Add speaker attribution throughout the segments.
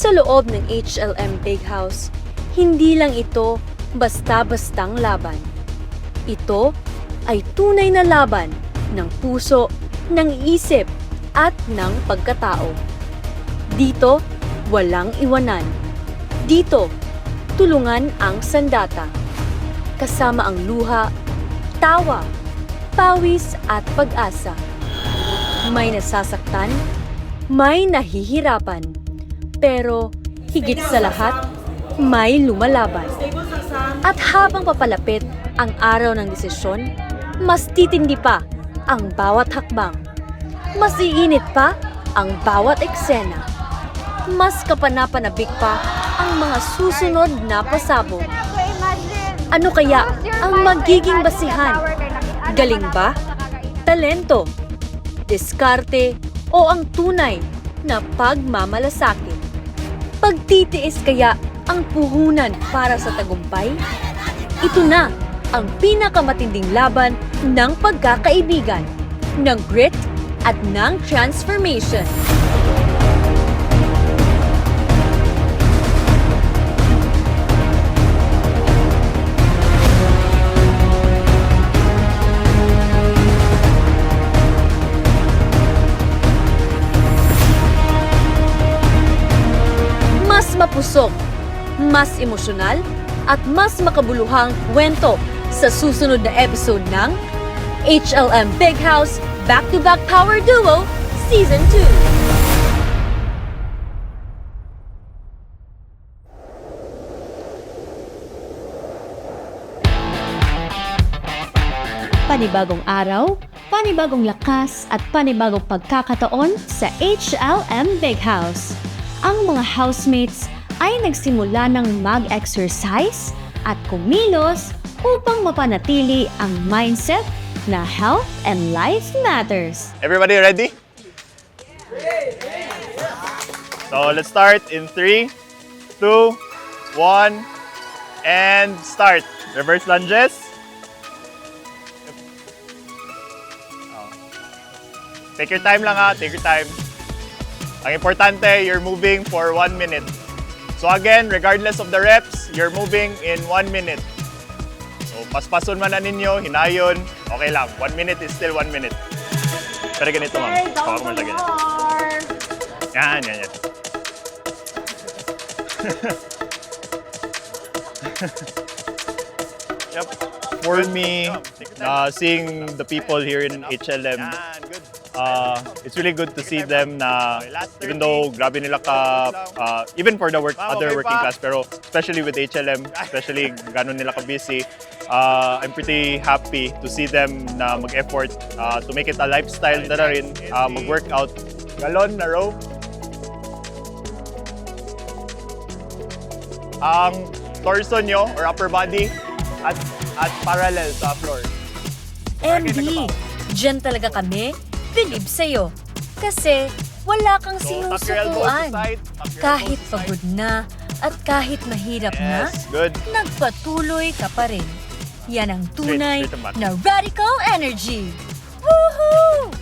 Speaker 1: Sa loob ng HLM Big House, hindi lang ito basta-bastang laban. Ito ay tunay na laban ng puso, ng isip, at ng pagkatao. Dito, walang iwanan. Dito, tulungan ang sandata. Kasama ang luha, tawa, pawis at pag-asa. May nasasaktan, may nahihirapan, pero higit sa lahat, may lumalaban. At habang papalapit ang araw ng desisyon, mas titindi pa ang bawat hakbang. Mas iinit pa ang bawat eksena. Mas kapanapanabik pa ang mga susunod na pasabog. Ano kaya ang magiging basihan? Galing ba? Talento? Diskarte? O ang tunay na pagmamalasakit? Pagtitiis kaya ang puhunan para sa tagumpay? Ito na ang pinakamatinding laban ng pagkakaibigan, ng grit at ng transformation. Mas mapusok, mas emosyonal, at mas makabuluhang kwento sa susunod na episode ng HLM Big House Back-to-Back Power Duo Season 2. Panibagong araw, panibagong lakas at panibagong pagkakataon sa HLM Big House. Ang mga housemates ay nagsimula ng mag-exercise at kumilos upang mapanatili ang mindset na health and life matters.
Speaker 2: Everybody ready? So let's start in 3, 2, 1, and start. Reverse lunges. Take your time lang ha, take your time. Ang importante, you're moving for 1 minute. So again, regardless of the reps, you're moving in 1 minute. So paspason man na ninyo, hinayon, okay lang. 1 minute is still 1 minute. Pero ganito ma'am, power mo lang ganyan. Yan, yan, yan. Yep. For me, seeing the people here in HLM, it's really good to see them na even though grabe nila ka, even for the other working class, pero especially with HLM, especially gano'n nila ka busy, I'm pretty happy to see them na mag-effort to make it a lifestyle na rin, mag-workout. Galon na rope. Ang torso nyo or upper body at parallel sa floor.
Speaker 1: MD, dyan talaga kami, bilib sa'yo. Kasi wala kang
Speaker 2: tuck your elbows to
Speaker 1: sinusukuan.
Speaker 2: side,
Speaker 1: Kahit pagod na at kahit mahirap na,
Speaker 2: Yes, good.
Speaker 1: nagpatuloy ka pa rin. Yan ang tunay
Speaker 2: Straight and back.
Speaker 1: na radical energy. Woohoo!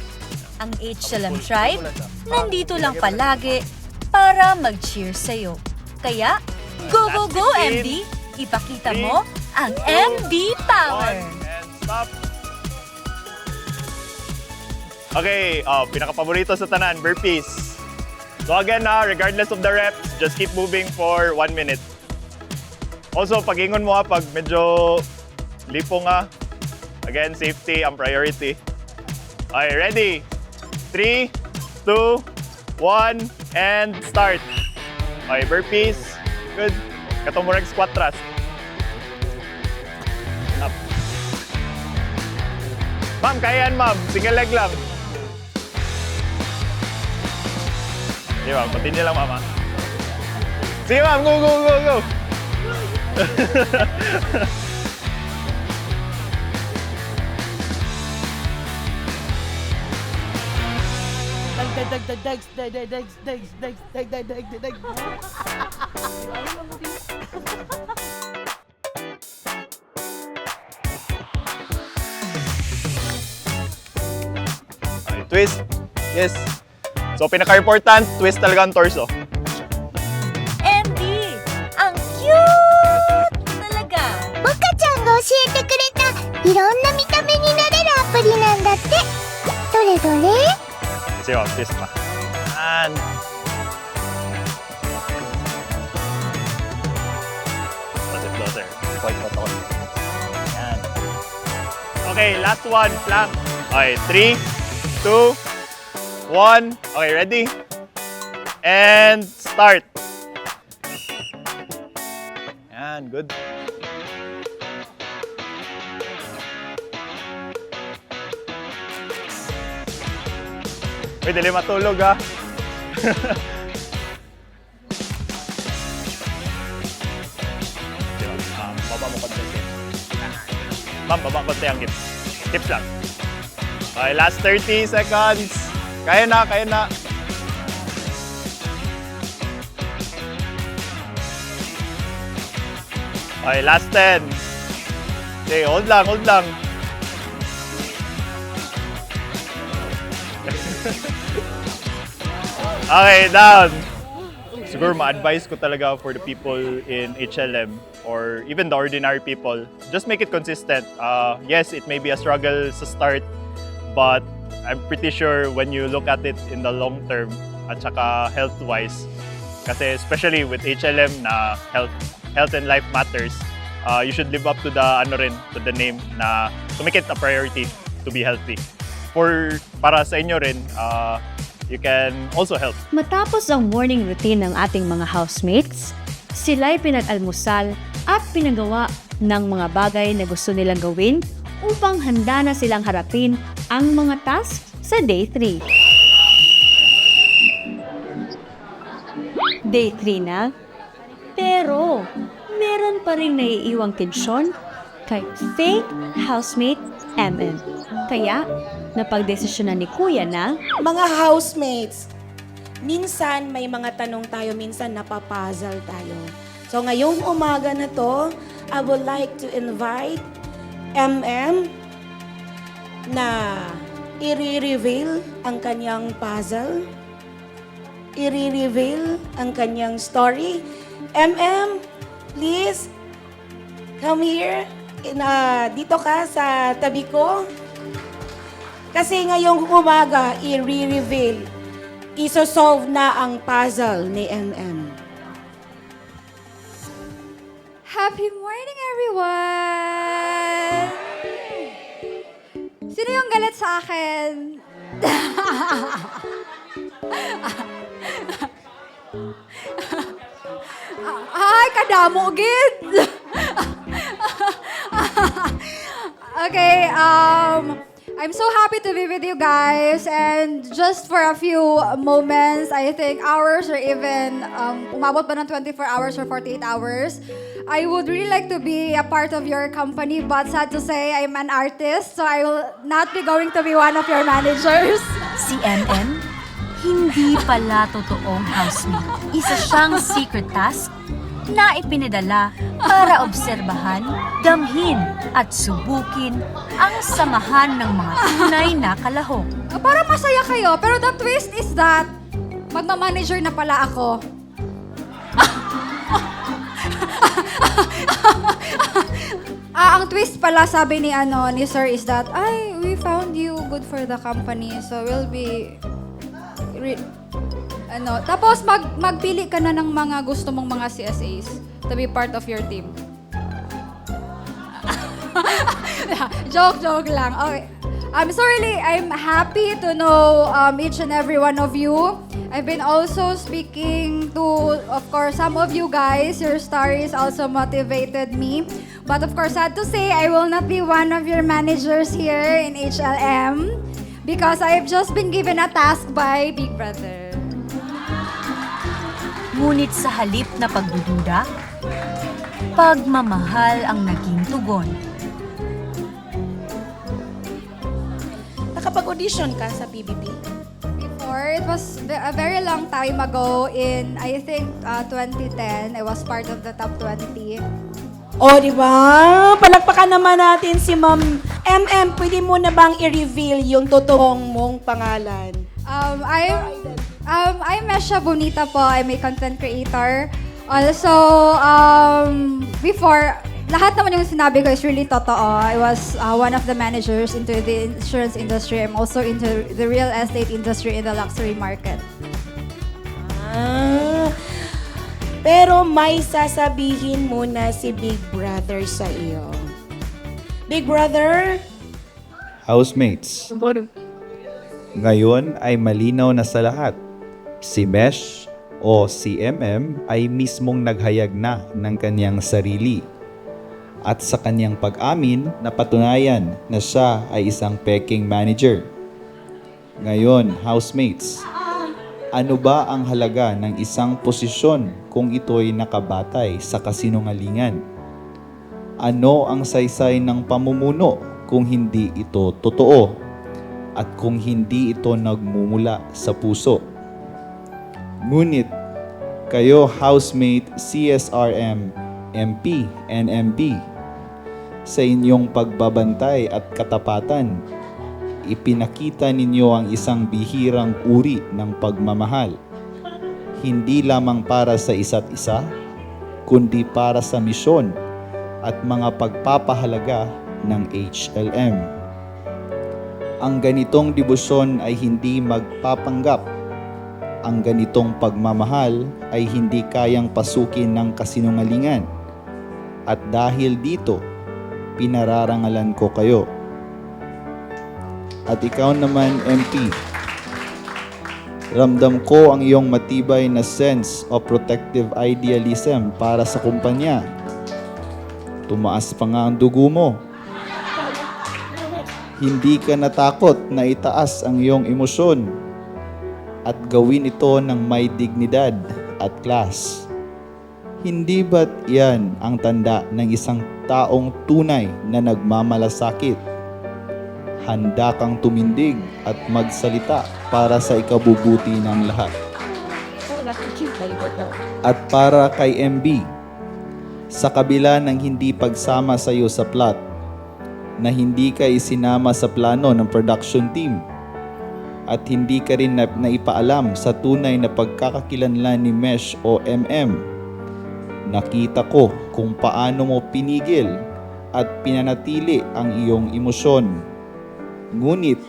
Speaker 1: Ang HLM Tribe, nandito lang palagi para mag-cheer sa'yo. Kaya, go, go, go, MD! Ipakita mo ang MD Power!
Speaker 2: And stop. Okay, pinaka-paborito sa tanan, burpees. So again, regardless of the reps, just keep moving for 1 minute. Also, pag-ingon mo pag medyo lipo nga, again, safety ang priority. Okay, ready? 3, 2, 1, and start. Okay, burpees. Good. Katong mo squat thrust. Up. Ma'am, kaya yan, ma'am. Single leg lang. Sige, ma'am. Continue lang, ma'am. Sige, ma'am. Go, go, go, go. Okay, twist. Yes. So, pinaka-important, twist talaga ang torso.
Speaker 3: えてくれたいろんな見た目になれるアプリなんだって。どれどれ？
Speaker 2: Sige, this pa. And... Closer. Quite photon. Yan. Okay, last one. Plank. Okay, 3, 2, 1. Okay, ready? And start. Yan, good. Uy, dali matulog ha. Baba mo konti ang gips. Ma'am, baba konti ang gips. Gips lang. Okay, last 30 seconds. Kaya na, kaya na. Okay, last 10. Okay, hold lang, hold lang. Okay, down. Siguro ma-advise ko talaga for the people in HLM or even the ordinary people, just make it consistent. Yes, it may be a struggle sa start, but I'm pretty sure when you look at it in the long term at saka health-wise, kasi especially with HLM na health and life matters, you should live up to the to the name na to make it a priority to be healthy. Para sa inyo rin, you can also help.
Speaker 1: Matapos ang morning routine ng ating mga housemates, sila'y pinag-almusal at pinagawa ng mga bagay na gusto nilang gawin upang handa na silang harapin ang mga task sa day 3. Day 3 na, pero meron pa rin naiiwang tensyon kay fake housemate MM. Kaya, napagdesisyonan ni Kuya na
Speaker 4: Mga housemates, minsan may mga tanong tayo, minsan napapuzzle tayo. So ngayong umaga na to, I would like to invite MM na i-reveal ang kanyang puzzle, i-reveal ang kanyang story. MM, please, come here. Dito ka sa tabi ko. Kasi ngayong umaga, i-reveal, isosolve na ang puzzle ni MM.
Speaker 5: Happy morning, everyone! Sino yung galit sa akin? Ay, kadamo, gid! Okay, I'm so happy to be with you guys, and just for a few moments, I think hours or even umabot pa ng 24 hours or 48 hours, I would really like to be a part of your company, but sad to say, I'm an artist, so I will not be going to be one of your managers.
Speaker 6: Si MM, hindi pala totoong housemate. Isa siyang secret task na ipinadala para obserbahan, damhin at subukin ang samahan ng mga tunay na kalahok.
Speaker 5: Para masaya kayo, pero the twist is that magmamanager na pala ako. Ang twist pala, sabi ni Sir is that, we found you good for the company, so we'll be tapos magpili ka na ng mga gusto mong mga CSAs to be part of your team. Joke lang. Okay. So really, I'm happy to know each and every one of you. I've been also speaking to, of course, some of you guys. Your stories also motivated me. But of course, sad to say, I will not be one of your managers here in HLM because I've just been given a task by Big Brother.
Speaker 6: Ngunit sa halip na pagdududa, pagmamahal ang naging tugon.
Speaker 4: Nakapag-audition ka sa PBB?
Speaker 5: Before, it was a very long time ago in, I think, 2010. I was part of the top 20.
Speaker 4: O, di ba? Palakpakan naman natin si Ma'am MM. Pwede mo na bang i-reveal yung totoong mong pangalan?
Speaker 5: I'm Mesha Bonita po. I'm a content creator. Also, before, lahat naman yung sinabi ko is really totoo. I was one of the managers into the insurance industry. I'm also into the real estate industry in the luxury market.
Speaker 4: Ah, pero may sasabihin muna si Big Brother sa iyo. Big Brother?
Speaker 7: Housemates, ngayon ay malinaw na sa lahat. Si Mesh o si MM ay mismong naghayag na ng kanyang sarili. At sa kanyang pag-amin, napatunayan na siya ay isang peking manager. Ngayon, housemates, ano ba ang halaga ng isang posisyon kung ito'y nakabatay sa kasinungalingan? Ano ang saysay ng pamumuno kung hindi ito totoo at kung hindi ito nagmumula sa puso? Ngunit, kayo housemate CSRM, MP, and MB, sa inyong pagbabantay at katapatan, ipinakita ninyo ang isang bihirang uri ng pagmamahal, hindi lamang para sa isa't isa, kundi para sa misyon at mga pagpapahalaga ng HLM. Ang ganitong debosyon ay hindi magpapanggap. Ang ganitong pagmamahal ay hindi kayang pasukin ng kasinungalingan. At dahil dito, pinararangalan ko kayo. At ikaw naman, MP, ramdam ko ang iyong matibay na sense of protective idealism para sa kumpanya. Tumaas pa nga ang dugo mo. Hindi ka natakot na itaas ang iyong emosyon at gawin ito ng may dignidad at class. Hindi ba't yan ang tanda ng isang taong tunay na nagmamalasakit? Handa kang tumindig at magsalita para sa ikabubuti ng lahat. At para kay MB, sa kabila ng hindi pagsama sa iyo sa plot, na hindi ka isinama sa plano ng production team, at hindi ka rin naipaalam sa tunay na pagkakakilanlan ni Mesh o MM, nakita ko kung paano mo pinigil at pinanatili ang iyong emosyon. Ngunit,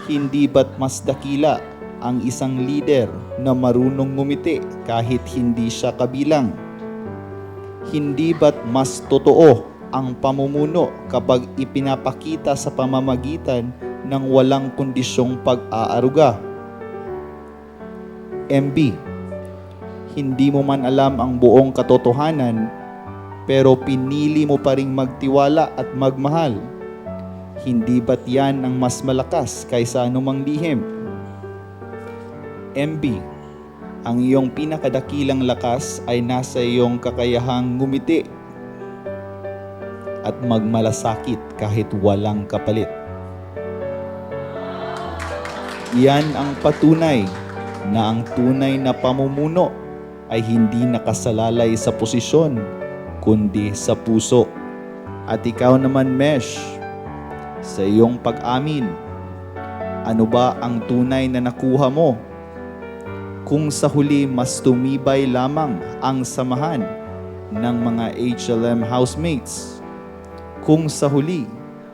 Speaker 7: hindi ba't mas dakila ang isang leader na marunong ngumiti kahit hindi siya kabilang? Hindi ba't mas totoo ang pamumuno kapag ipinapakita sa pamamagitan ng walang kondisyong pag-aaruga? MB, hindi mo man alam ang buong katotohanan, pero pinili mo pa ring magtiwala at magmahal. Hindi ba't yan ang mas malakas kaysa anumang lihim? MB, ang iyong pinakadakilang lakas ay nasa iyong kakayahang ngumiti at magmalasakit kahit walang kapalit. Yan ang patunay na ang tunay na pamumuno ay hindi nakasalalay sa posisyon, kundi sa puso. At ikaw naman, Mesh, sa iyong pag-amin, ano ba ang tunay na nakuha mo? Kung sa huli mas tumibay lamang ang samahan ng mga HLM housemates, kung sa huli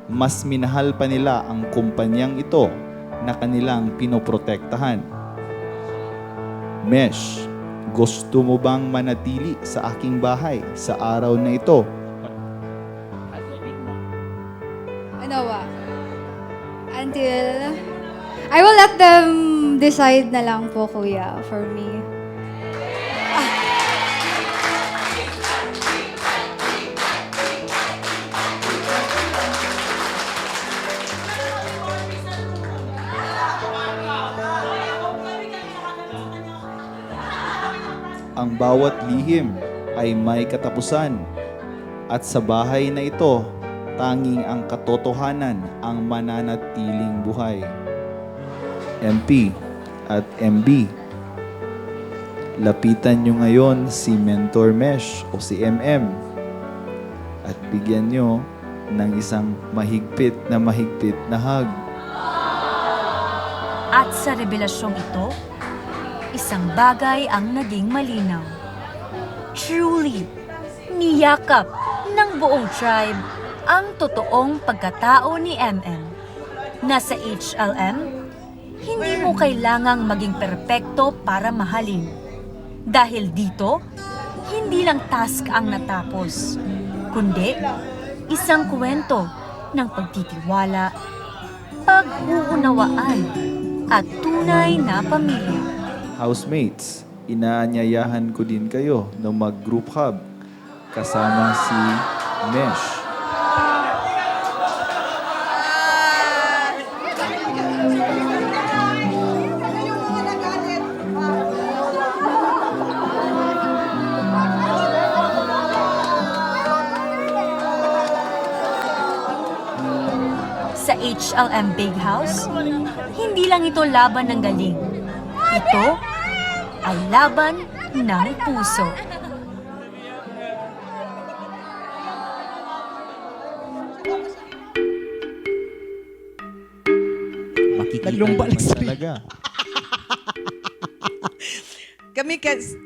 Speaker 7: mas minahal pa nila ang kumpanyang ito na kanilang pinoprotektahan. Mesh, gusto mo bang manatili sa aking bahay sa araw na ito?
Speaker 5: Ano ba? Until... I will let them decide na lang po, kuya, for me.
Speaker 7: Ang bawat lihim ay may katapusan, at sa bahay na ito, tanging ang katotohanan ang mananatiling buhay. MP at MB, lapitan nyo ngayon si Mentor Mesh o si MM at bigyan nyo ng isang mahigpit na hug.
Speaker 6: At sa revelasyong ito, isang bagay ang naging malinaw. Truly, niyakap ng buong tribe ang totoong pagkatao ni MM. Nasa HLM, hindi mo kailangang maging perpekto para mahalin. Dahil dito, hindi lang task ang natapos, kundi isang kwento ng pagtitiwala, pag-uunawaan, at tunay na pamilya.
Speaker 7: Housemates, inaanyayahan ko din kayo na mag-group hug kasama si Mesh.
Speaker 6: Sa HLM Big House, hindi lang ito laban ng galing. Ito ay laban ng puso.
Speaker 8: Makikita
Speaker 9: Naglumbal
Speaker 8: naman
Speaker 9: sa
Speaker 8: talaga.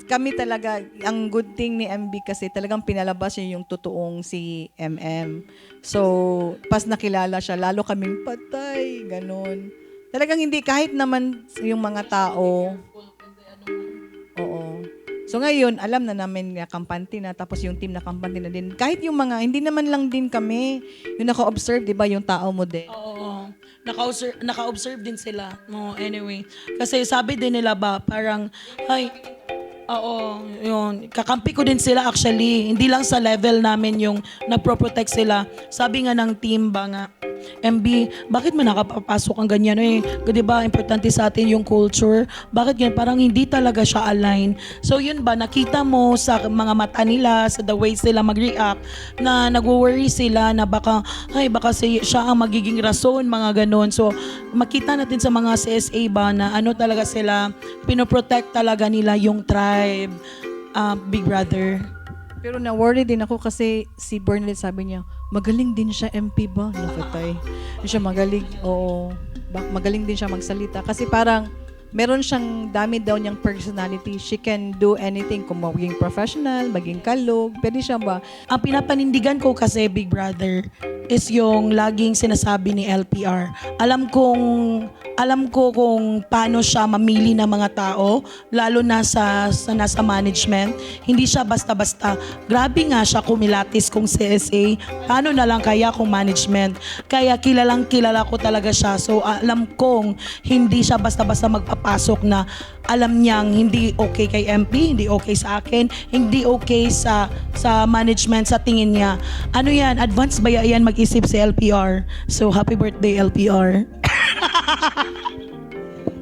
Speaker 9: Kami talaga, ang good thing ni MB kasi talagang pinalabas niya yung totoong si MM. So, pas nakilala siya, lalo kaming patay, ganun. Talagang hindi, kahit naman yung mga tao, oo. So ngayon, alam na namin na kampante na, tapos yung team na kampante na din. Kahit yung mga, hindi naman lang din kami, yung naka-observe, di ba, yung tao mo din.
Speaker 10: Oo. Naka-observe din sila. No, anyway. Kasi sabi din nila ba, parang, ay, oo, yun. Kakampi ko din sila actually. Hindi lang sa level namin yung nagpro-protect sila. Sabi nga ng team ba nga, MB, bakit man nakapapasok ang ganyan eh? Di ba, importante sa atin yung culture. Bakit ganyan? Parang hindi talaga siya align. So yun ba, nakita mo sa mga mata nila, sa the way sila mag-react, na nag-worry sila na baka siya ang magiging rason, mga ganun. So makita natin sa mga CSA ba na ano talaga sila, pinoprotect talaga nila yung tribe, Big Brother.
Speaker 9: Pero na-worry din ako kasi si Bernadette sabi niya, magaling din siya MP ba? Nakatay. Hindi siya magaling, oo. Magaling din siya magsalita. Kasi parang meron siyang dami daw niyang personality. She can do anything. Kung maging professional, maging kalog. Pwede siya ba?
Speaker 10: Ang pinapanindigan ko kasi, Big Brother, is yung laging sinasabi ni LPR. Alam ko kung paano siya mamili ng mga tao, lalo na sa nasa management. Hindi siya basta-basta. Grabe nga siya kumilatis kung CSA. Paano na lang kaya kung management? Kaya kilala ko talaga siya. So alam kong hindi siya basta-basta magpapasok na alam niyang hindi okay kay MP, hindi okay sa akin, hindi okay sa management sa tingin niya. Ano yan? Advance ba yan mag-isip si LPR? So happy birthday LPR.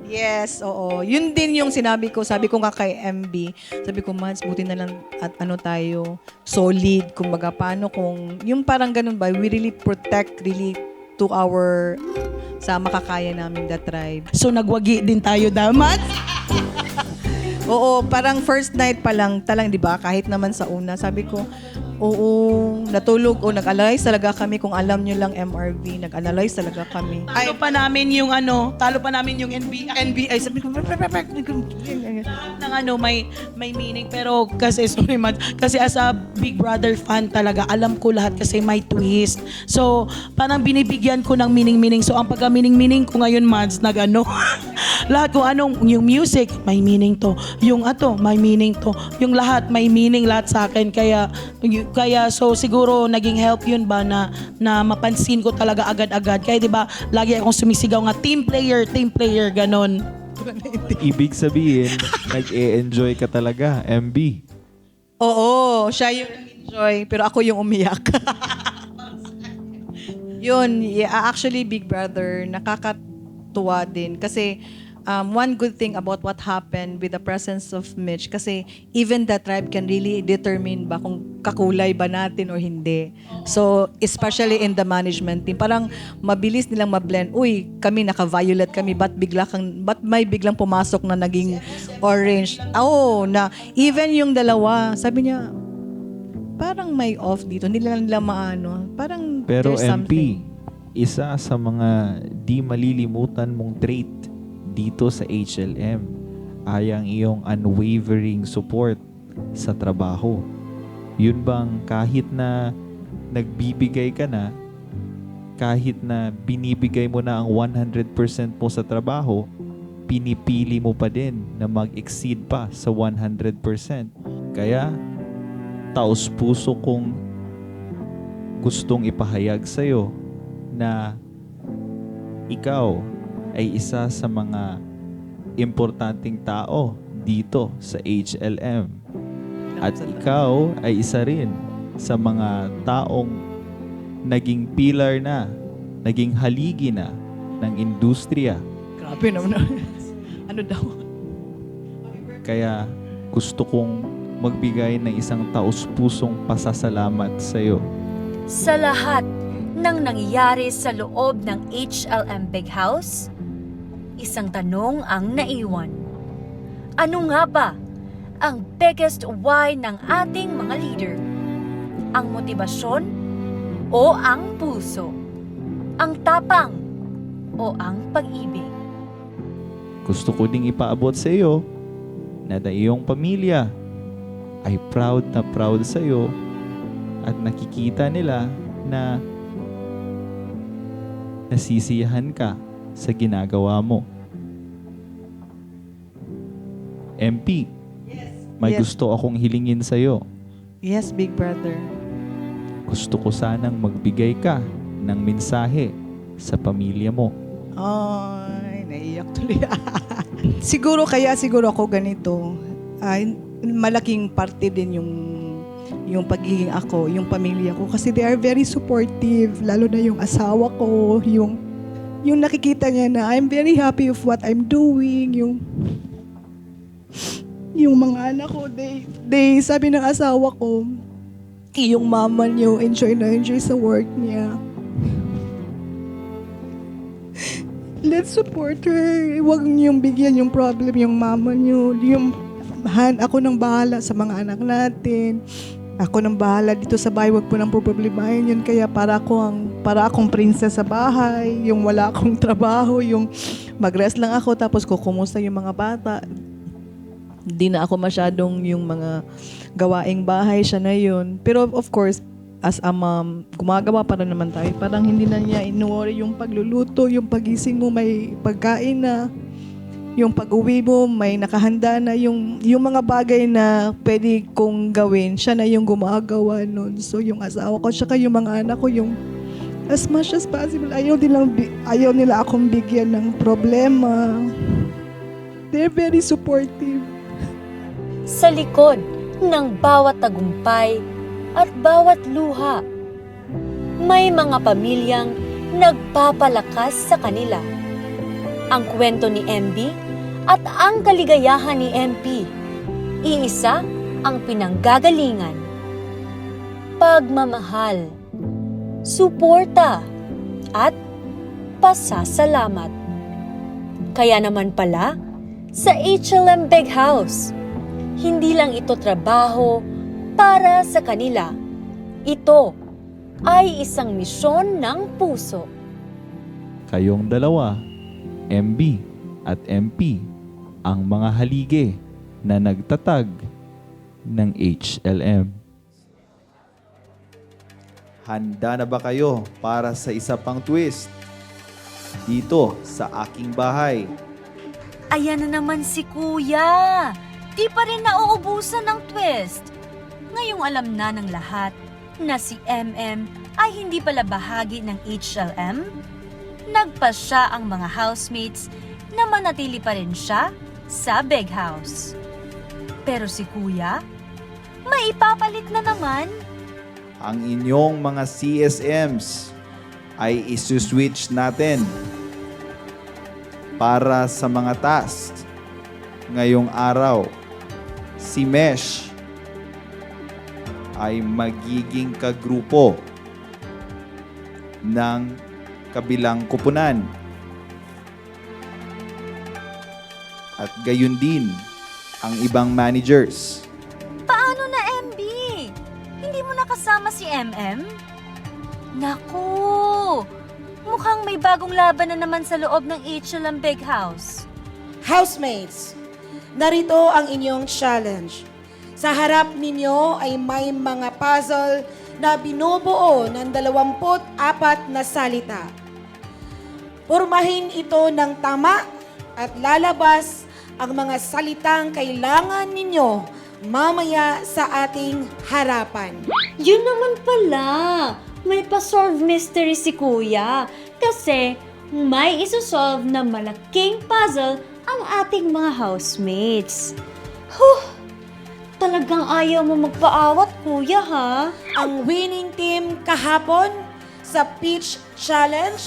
Speaker 9: Yes, oo. Yun din yung sinabi ko. Sabi ko nga kay MB. Sabi ko, Mads, buti na lang at ano tayo, solid. Kumbaga, paano kung, yung parang ganun ba, we really protect really to our, sa makakaya namin the tribe.
Speaker 10: So nagwagi din tayo damat.
Speaker 9: Oo, parang first night pa lang, di ba? Kahit naman sa una, sabi ko, oo, natulog o nag-analyze talaga kami. Kung alam nyo lang MRV, nag-analyze talaga kami.
Speaker 10: Talo pa namin yung NBI. Sabi ko, may meaning. Pero kasi, sorry Mads, kasi as a Big Brother fan talaga, alam ko lahat kasi may twist. So, parang binibigyan ko ng meaning. So, ang pagka-meaning ko ngayon, Mads, lahat kung anong, yung music, may meaning to. Yung may meaning to. Yung lahat, may meaning lahat sa akin. Kaya so siguro naging help yun ba na mapansin ko talaga agad-agad. Kaya 'di ba, lagi akong sumisigaw nga team player ganon.
Speaker 8: Ibig sabihin, nag-e-enjoy ka talaga, MB.
Speaker 9: Oo, siya yung enjoy, pero ako yung umiyak. Yun, actually Big Brother, nakakatuwa din kasi one good thing about what happened with the presence of Mitch, kasi even the tribe can really determine ba kung kakulay ba natin or hindi. So, especially in the management team, parang mabilis nilang ma-blend. Uy, kami naka-violet kami, ba't may biglang pumasok na naging orange? Na even yung dalawa, sabi niya, parang may off dito, hindi lang nila maano. Parang
Speaker 8: Pero
Speaker 9: there's
Speaker 8: MP,
Speaker 9: something.
Speaker 8: isa sa mga di malilimutan mong trait dito sa HLM ay ang iyong unwavering support sa trabaho. Yun bang kahit na nagbibigay ka na, kahit na binibigay mo na ang 100% mo sa trabaho, pinipili mo pa din na mag-exceed pa sa 100%. Kaya, taos puso kong gustong ipahayag sa'yo na ikaw ay isa sa mga importanteng tao dito sa HLM. At ikaw ay isa rin sa mga taong naging pillar na, naging haligi na ng industriya.
Speaker 9: Grabe naman. Ano daw?
Speaker 8: Kaya gusto kong magbigay ng isang taos-pusong pasasalamat sa iyo.
Speaker 6: Sa lahat ng nangyayari sa loob ng HLM Big House, isang tanong ang naiwan. Ano nga ba ang biggest why ng ating mga leader? Ang motibasyon o ang puso? Ang tapang o ang pag-ibig?
Speaker 8: Gusto ko ding ipaabot sa iyo na iyong pamilya ay proud na proud sa iyo at nakikita nila na nasisiyahan ka sa ginagawa mo. MP, may
Speaker 9: Yes.
Speaker 8: gusto akong hilingin sa iyo.
Speaker 9: Yes, big brother.
Speaker 8: Gusto ko sanang magbigay ka ng mensahe sa pamilya mo.
Speaker 9: Ay, naiyak tuloy. siguro ako ganito. Ay, malaking parte din yung pagiging ako, yung pamilya ko. Kasi they are very supportive. Lalo na yung asawa ko, yung nakikita niya na I'm very happy of what I'm doing. Yung mga anak ko, they sabi ng asawa ko, yung mama niyo, enjoy na enjoy sa work niya. Let's support her. Huwag niyong bigyan yung problem yung mama niyo. Ako nang bahala sa mga anak natin. Ako nang bahala dito sa bahay. Huwag po nang problemahin yun. Kaya para akong princess sa bahay. Yung wala akong trabaho. Yung mag-rest lang ako tapos kukumusta yung mga bata. Hindi na ako masyadong yung mga gawaing bahay. Siya na yun. Pero of course, as a mom, gumagawa para naman tayo. Parang hindi na niya inuwari yung pagluluto, yung pagising mo may pagkain na, yung pag-uwi mo may nakahanda na, yung mga bagay na pwede kong gawin, siya na yung gumagawa nun. So yung asawa ko, tsaka yung mga anak ko, yung as much as possible, ayaw nila akong bigyan ng problema. They're very supportive.
Speaker 6: Sa likod ng bawat tagumpay at bawat luha, may mga pamilyang nagpapalakas sa kanila. Ang kwento ni MB at ang kaligayahan ni MP, iisa ang pinanggagalingan. Pagmamahal, suporta, at pasasalamat. Kaya naman pala, sa HLM Big House, hindi lang ito trabaho para sa kanila. Ito ay isang misyon ng puso.
Speaker 8: Kayong dalawa, MB at MP, ang mga halige na nagtatag ng HLM. Handa na ba kayo para sa isa pang twist? Dito sa aking bahay.
Speaker 6: Ayan na naman si Kuya. Di pa rin nauubusan ng twist. Ngayong alam na ng lahat na si MM ay hindi pala bahagi ng HLM, nagpasya ang mga housemates na manatili pa rin siya sa Big House. Pero si Kuya, maipapalit na naman.
Speaker 7: Ang inyong mga CSMs ay isuswitch natin para sa mga tasks. Ngayong araw, si Mesh ay magiging kagrupo ng kabilang kupunan. At gayon din ang ibang managers.
Speaker 6: Paano na MB? Hindi mo nakasama si MM? Naku! Mukhang may bagong laban na naman sa loob ng HLM Big House.
Speaker 4: Housemates, narito ang inyong challenge. Sa harap ninyo ay may mga puzzle na binubuo ng 24 na salita. Purmahin ito ng tama at lalabas ang mga salitang kailangan ninyo mamaya sa ating harapan.
Speaker 1: Yun naman pala. May pa-solve mystery si Kuya. Kasi may isosolve na malaking puzzle ang ating mga housemates. Talagang ayaw mo magpaawat, Kuya, ha?
Speaker 4: Ang winning team kahapon sa Pitch Challenge,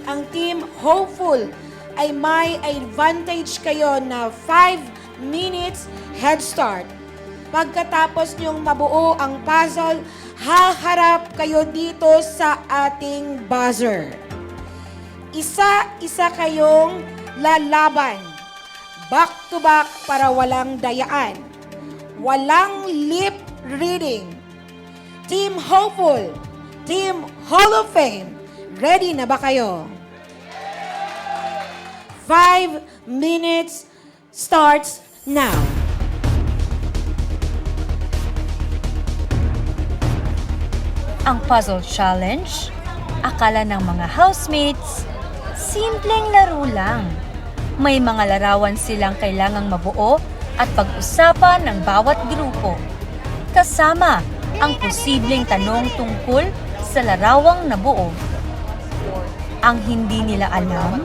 Speaker 4: ang Team Hopeful, ay may advantage kayo na 5 minutes head start. Pagkatapos nyong mabuo ang puzzle, haharap kayo dito sa ating buzzer. Isa-isa kayong lalaban. Back to back para walang dayaan. Walang lip reading. Team Hopeful, Team Hall of Fame, ready na ba kayo? 5 minutes starts now.
Speaker 6: Ang puzzle challenge, akala ng mga housemates, simpleng laro lang. May mga larawan silang kailangang mabuo at pag-usapan ng bawat grupo. Kasama ang posibleng tanong tungkol sa larawang nabuo. Ang hindi nila alam,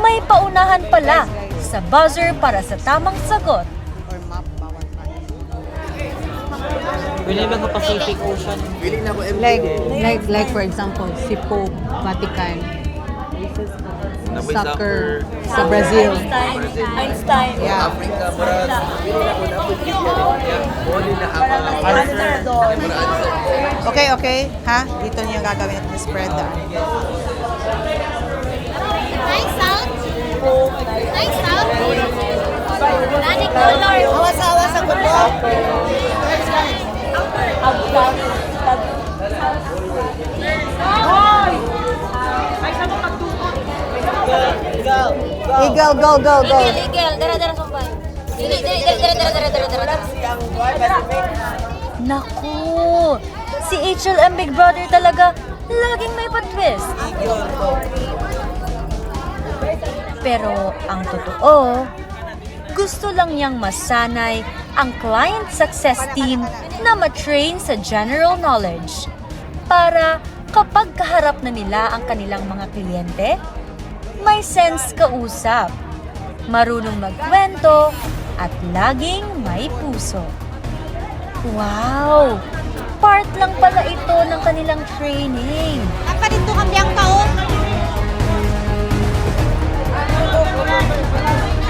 Speaker 6: may paunahan pala sa buzzer para sa tamang sagot.
Speaker 11: Pacific Ocean.
Speaker 12: Like for example, si Pope, Vatican, soccer sa Brazil.
Speaker 6: Einstein.
Speaker 12: Yeah. Okay. Ha? Dito niyo gagawin at spread down.
Speaker 3: Nice sound. Nice sound. Nani color.
Speaker 12: Awas-awas ang gulo. Eagle, go.
Speaker 3: Igel, dara sopan. Dara.
Speaker 6: Naku! Si HLM Big Brother talaga laging may pa-twist. Pero ang totoo, gusto lang niyang masanay ang client success team na matrain sa general knowledge para kapag kaharap na nila ang kanilang mga kliyente, may sense kausap, marunong magkwento, at laging may puso. Wow! Part lang pala ito ng kanilang training.
Speaker 3: Apa dito kambiang taon?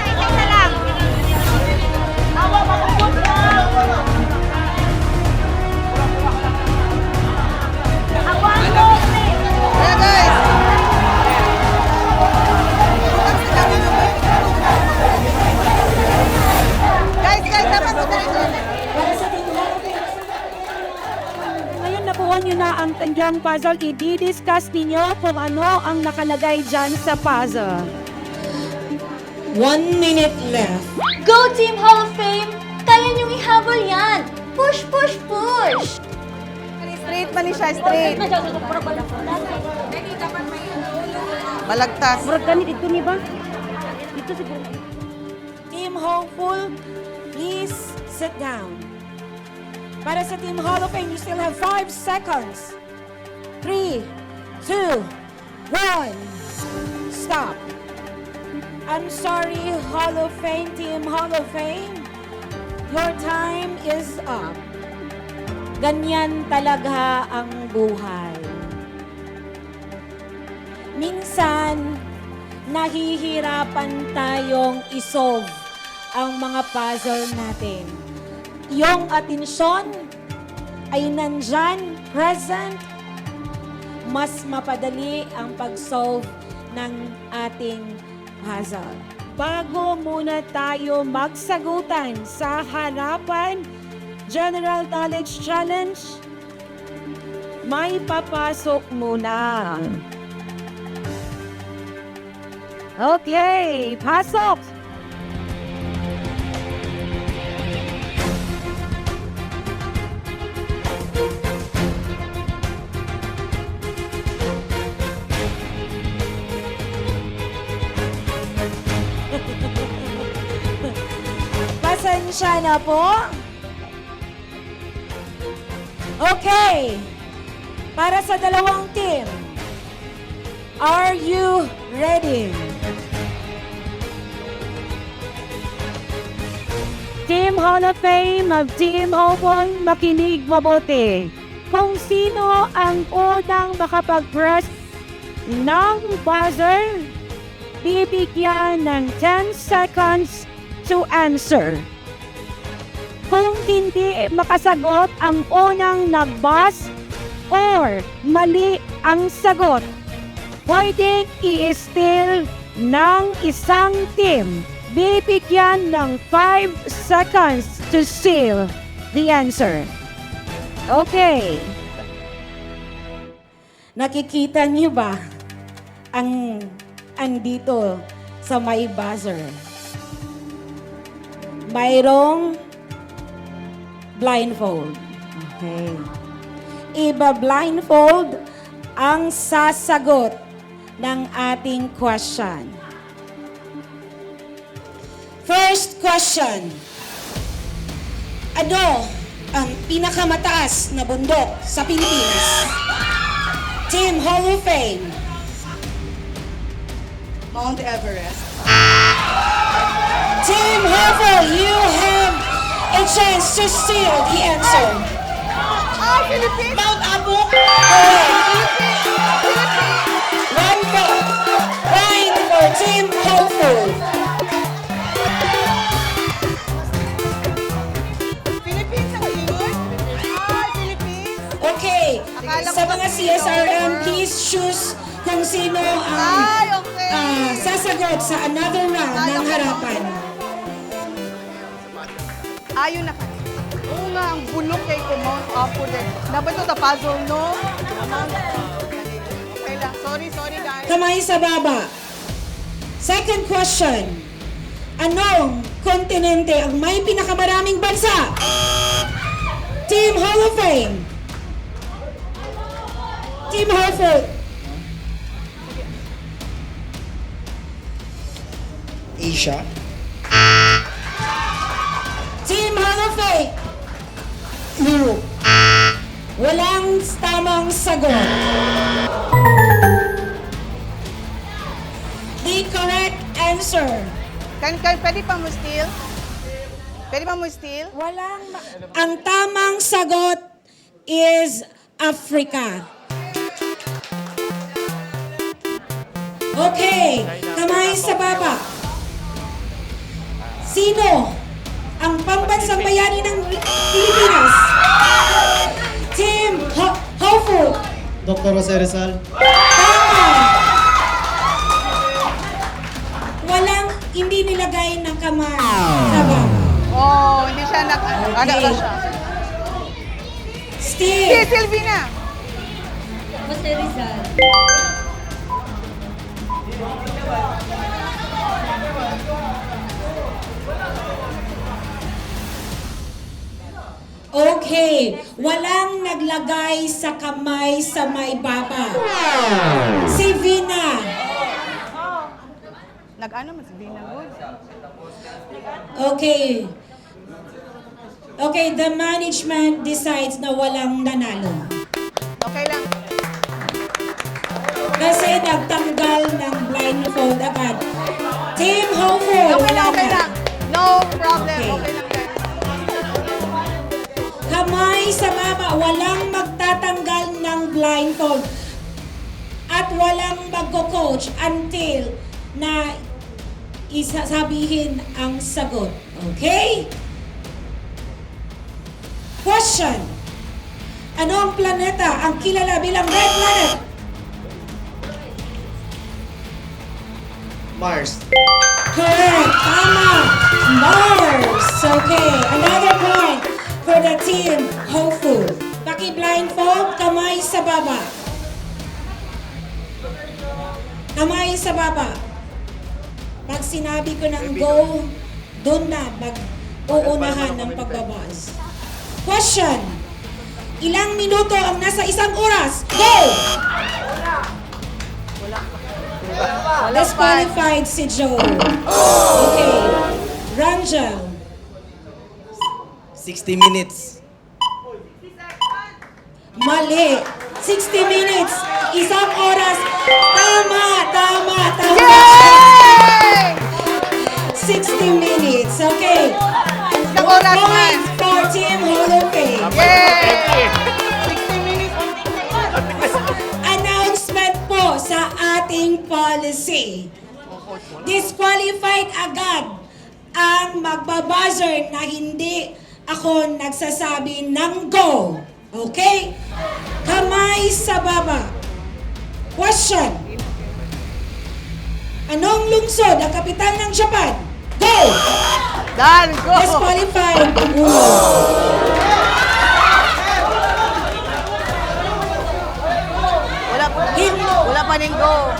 Speaker 3: Ay, lang.
Speaker 12: Guys, dapat mo
Speaker 4: Ngayon nakuha nyo na ang tangyang puzzle. I-discuss ninyo kung ano ang nakalagay dyan sa puzzle. 1 minute left.
Speaker 1: Go Team Hall of Fame! Kaya niyong ihabol yan! Push!
Speaker 12: Straight pa ni siya, straight. Balagtas.
Speaker 4: Team Hopeful, please sit down. Para sa Team Hall of Fame, you still have 5 seconds. 3, 2, 1, stop. I'm sorry, Hall of Fame, Team Hall of Fame. Your time is up. Ganyan talaga ang buhay. Minsan, nahihirapan tayong isolve ang mga puzzle natin. Yung atensyon ay nandyan, present, mas mapadali ang pag-solve ng ating puzzle. Bago muna tayo magsagutan sa harapan, General Knowledge Challenge, may papasok muna. Okay, pasok! Pasensya na po. Okay. Para sa dalawang team, are you ready?
Speaker 1: Team Hall of Fame of Team Hopon, makinig mabuti. Kung sino ang unang makapag-press ng buzzer, bibigyan ng 10 seconds to answer. Kung hindi makasagot ang unang nag-buzz or mali ang sagot, pwedeng i-steal ng isang team. Bibigyan ng 5 seconds to seal the answer. Okay.
Speaker 4: Nakikita niyo ba ang andito sa may buzzer? Mayroong blindfold. Okay. Iba-blindfold ang sasagot ng ating question. First question. Ano ang pinakamataas na bundok sa Pilipinas? Team Hall of Fame.
Speaker 12: Mount Everest.
Speaker 4: Team Hofer, you have a chance to steal the answer.
Speaker 12: Philippines.
Speaker 4: Mount Abu. Correct. One point for Team Hofer.
Speaker 12: Philippines ang yun? Philippines.
Speaker 4: Okay.
Speaker 12: Akala ko
Speaker 4: Sa
Speaker 12: ba
Speaker 4: mga
Speaker 12: si
Speaker 4: CSRM,
Speaker 12: Hofer?
Speaker 4: please choose kung sino ang
Speaker 12: Okay.
Speaker 4: sasagot sa another round ng harapan.
Speaker 12: Ayun na. Oo nga, ang bulok kay ko Mount Apo din. Dapat ito the puzzle, no? Okay lang. Sorry guys.
Speaker 4: Kamay sa baba. Second question. Anong kontinente ang may pinakamaraming bansa? Team Hall of Fame. Team Hartford.
Speaker 11: Asia.
Speaker 4: Team Hall of Fame. Europe. Walang tamang sagot. The correct answer.
Speaker 12: Pwede pa mo steal? Pwede pa mo steal?
Speaker 4: Ang tamang sagot is Africa. Okay, kamay sa baba. Sino ang pambansang bayani ng Pilipinas? Team Hopeful.
Speaker 11: Dr. Jose Rizal.
Speaker 4: Tama. Hindi nilagay ng kamay sa baba.
Speaker 12: Oh, hindi siya ano
Speaker 4: Okay.
Speaker 12: siya.
Speaker 4: Steve.
Speaker 12: Si Silvina.
Speaker 6: Jose Rizal.
Speaker 4: Okay, walang naglagay sa kamay sa may baba. Si Vina.
Speaker 12: Nag-ano mas Silvina good?
Speaker 4: Okay. Okay, the management decides na walang nanalo.
Speaker 12: Okay lang.
Speaker 4: Kasi nagtanggal ng blindfold agad. Team Hofer,
Speaker 12: Okay lang,
Speaker 4: wala
Speaker 12: okay
Speaker 4: na.
Speaker 12: lang. No problem.
Speaker 4: Okay.
Speaker 12: Okay lang, guys.
Speaker 4: Kamay sa baba, walang magtatanggal ng blindfold. At walang magko-coach until na isasabihin ang sagot. Okay? Question. Ano ang planeta ang kilala bilang red planet?
Speaker 11: Mars.
Speaker 4: Correct. Tama. Mars. Okay. Another point for the team Hopeful. Paki-blindfold, kamay sa baba. Kamay sa baba. Pag sinabi ko ng go, doon na mag-uunahan ng pagbabas. Question. Ilang minuto ang nasa isang oras? Go! Disqualified si Joe. Okay. Rangel.
Speaker 11: 60 minutes.
Speaker 4: Mali. 60 minutes. Isang oras. Tama. 60 minutes. Okay.
Speaker 12: Isang oras man.
Speaker 4: Points for Team Hall of Fame.
Speaker 12: Yay! 60 minutes.
Speaker 4: Announcement po sa ating policy. Disqualified agad ang magbabuzzer na hindi ako nagsasabi ng go. Okay? Kamay sa baba. Question. Anong lungsod ang kapital ng Japan? Go!
Speaker 12: Dan, go!
Speaker 4: Disqualified.
Speaker 12: Wala pa ning go.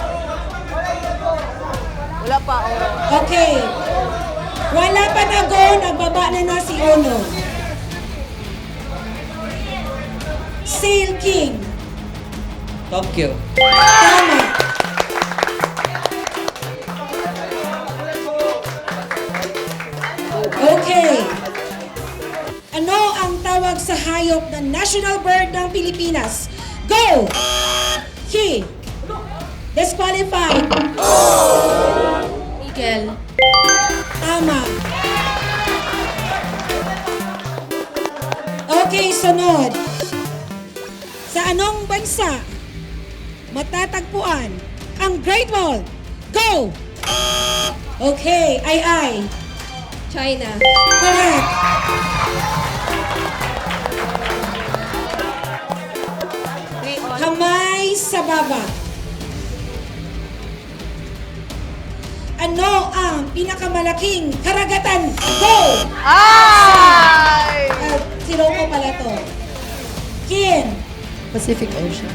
Speaker 12: Wala pa, oh.
Speaker 4: Okay. Wala pa na go, nagbaba na si Ono. Sail King.
Speaker 11: Tokyo.
Speaker 4: Tama. Okay. Ano ang tawag sa hayop na national bird ng Pilipinas? Go! He. Disqualified.
Speaker 1: Eagle.
Speaker 4: Tama. Okay, sunod. Sa anong bansa matatagpuan ang Great Wall? Go! Okay, ay.
Speaker 1: China.
Speaker 4: Correct. Kamay sa baba. Ano ang pinakamalaking karagatan? Go!
Speaker 12: Ay!
Speaker 4: Sino ko pala to? Kian.
Speaker 12: Pacific Ocean.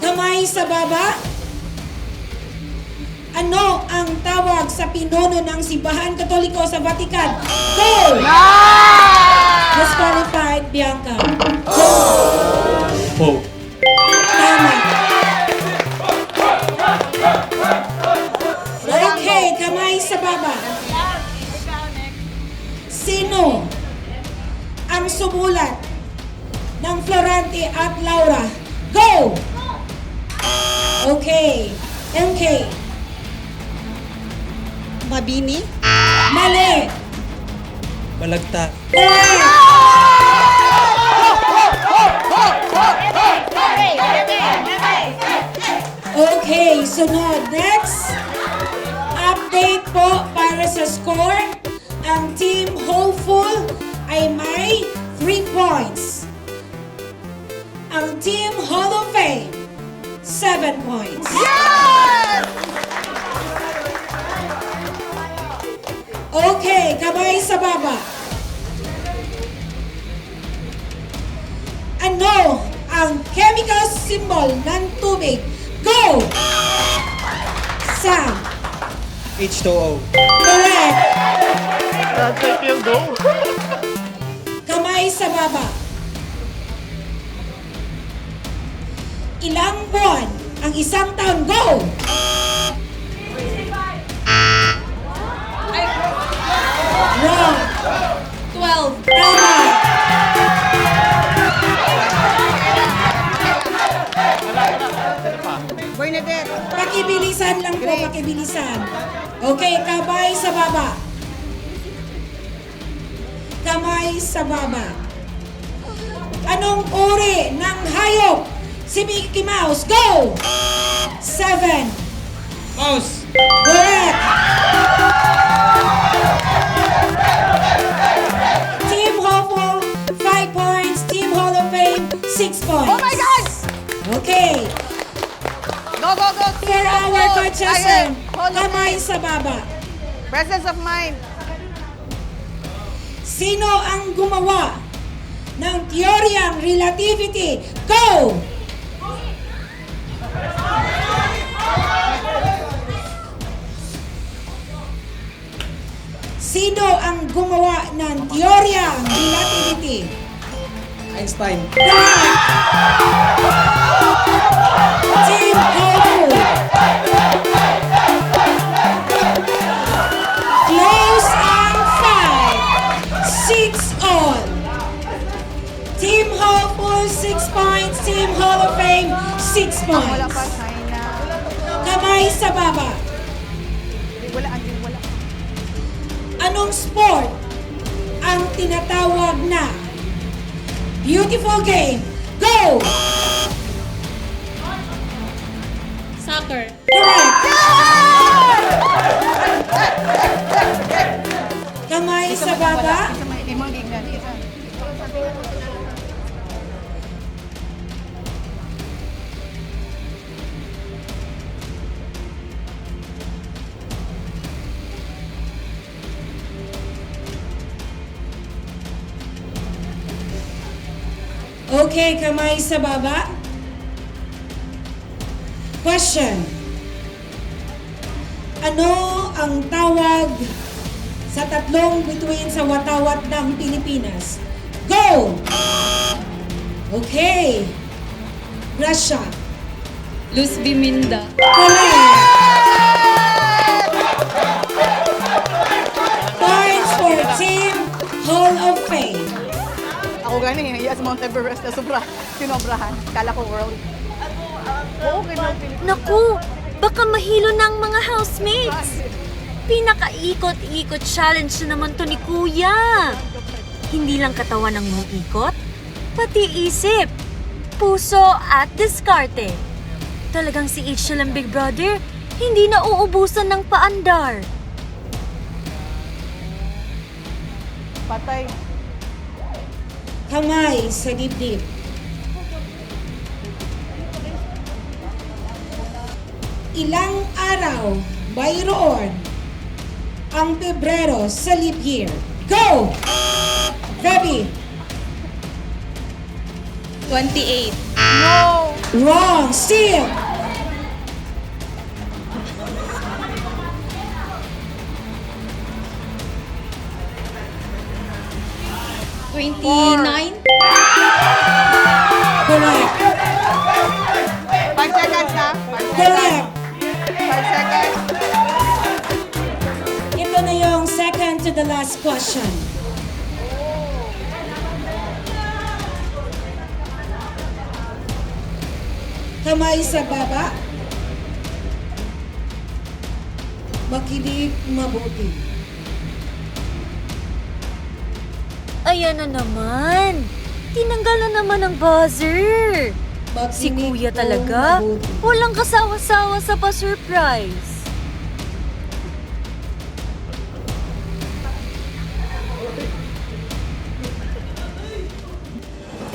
Speaker 4: Kamay sa baba. Ano ang tawag sa pinuno ng Simbahan Katoliko sa Vatican? Go! Disqualified, Bianca. Go!
Speaker 11: Pope.
Speaker 4: Tama. Okay, kamay sa baba. Sino ang sumulat ng Florante at Laura? Go! Okay. MK.
Speaker 12: Mabini?
Speaker 4: Mali.
Speaker 11: Balagta.
Speaker 4: Correct. Okay, sunod. Next, update po para sa score. Ang Team Hopeful ay may 3 points. Ang Team Hall of Fame, 7 points. Okay, kamay sa baba. Ano ang chemical symbol ng tubig? Go! Sam.
Speaker 11: H2O.
Speaker 4: Correct.
Speaker 2: Go!
Speaker 4: Kamay sa baba. Ilang buwan ang isang taon? Go! Wrong. 12. Tama.
Speaker 12: Bernadette.
Speaker 4: Pakibilisan lang po, pakibilisan. Okay, kamay sa baba. Kamay sa baba. Anong uri ng hayop? Si Mickey Mouse. Go! 7.
Speaker 11: Mouse.
Speaker 4: Correct. Team Hopeful, 5 points. Team Hall of Fame, 6 points.
Speaker 12: Oh my God!
Speaker 4: Okay.
Speaker 12: Go, go, go!
Speaker 4: For our contestant,
Speaker 12: Hall of
Speaker 4: kamay sa baba.
Speaker 12: Presence of mind.
Speaker 4: Sino ang gumawa ng teoryang relativity? Go! Sino ang gumawa ng teoryang relativity?
Speaker 11: Einstein.
Speaker 4: Correct! Team Hopeful. Kamay sa baba.
Speaker 12: Wala, Angel, wala.
Speaker 4: Anong sport ang tinatawag na beautiful game? Go!
Speaker 6: Soccer.
Speaker 4: Correct! Kamay sa baba.
Speaker 12: Isa may limang gignan. Isa.
Speaker 4: Okay, kamay sa baba. Question. Ano ang tawag sa tatlong bituin sa watawat ng Pilipinas? Go! Okay. Russia.
Speaker 6: Luz Biminda.
Speaker 4: Correct. Points for Team Hall of Fame.
Speaker 12: Ako gani, yes, Mount Everest na sobra. Sinobrahan. Kala ko world. Oo, ganyan.
Speaker 6: Naku, baka mahilo ng mga housemates. Pinaka-ikot-ikot challenge na naman to ni Kuya. Hindi lang katawan ang umiikot, pati isip, puso at diskarte. Talagang si H lang, Big Brother, hindi na uubusan ng paandar.
Speaker 12: Patay.
Speaker 4: Kamay sa dibdib. Ilang araw mayroon ang Pebrero sa leap year? Go! Ready?
Speaker 6: 28.
Speaker 12: No!
Speaker 4: Wrong! Still! Correct.
Speaker 12: 5 seconds na.
Speaker 4: Correct.
Speaker 12: 5 seconds.
Speaker 4: Ito na yung second to the last question. Kamay sa baba. Makinig mabuti.
Speaker 6: Ayan na naman. Tinanggal na naman ang buzzer. Si
Speaker 4: Makinig
Speaker 6: Kuya
Speaker 4: po
Speaker 6: talaga,
Speaker 4: mabuti.
Speaker 6: walang kasawa-sawa sa pa-surprise.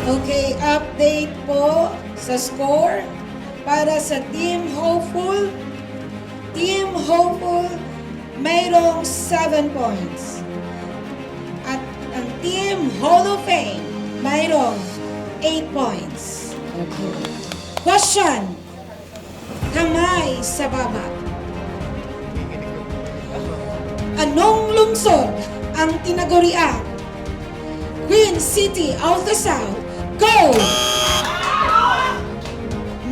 Speaker 4: Okay, update po sa score para sa Team Hopeful. Team Hopeful, mayroong 7 points. At ang Team Hall of Fame, mayroong 8 points. Okay. Question. Kamay sa baba. Anong lungsod ang tinaguriang Queen City of the South? Go! 9.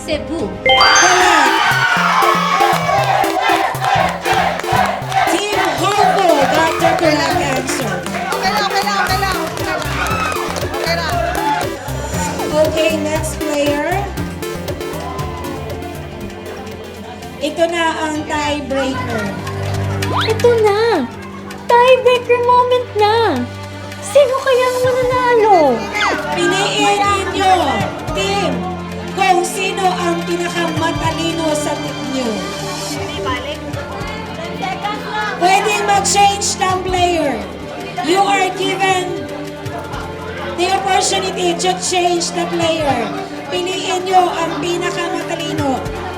Speaker 6: Cebu.
Speaker 4: Correct. Team Hopeful got the correct answer.
Speaker 12: Okay lang, okay lang, okay lang. Okay lang.
Speaker 4: Okay, next player. Ito na ang tiebreaker.
Speaker 1: Ito na! Tiebreaker moment na! Sino kaya ang mananalo?
Speaker 4: Piliin ninyo, team, kung sino ang pinakamatalino sa team nyo. Pwede mag-change ng player. You are given the opportunity to change the player. Piliin nyo ang pinakamatalino.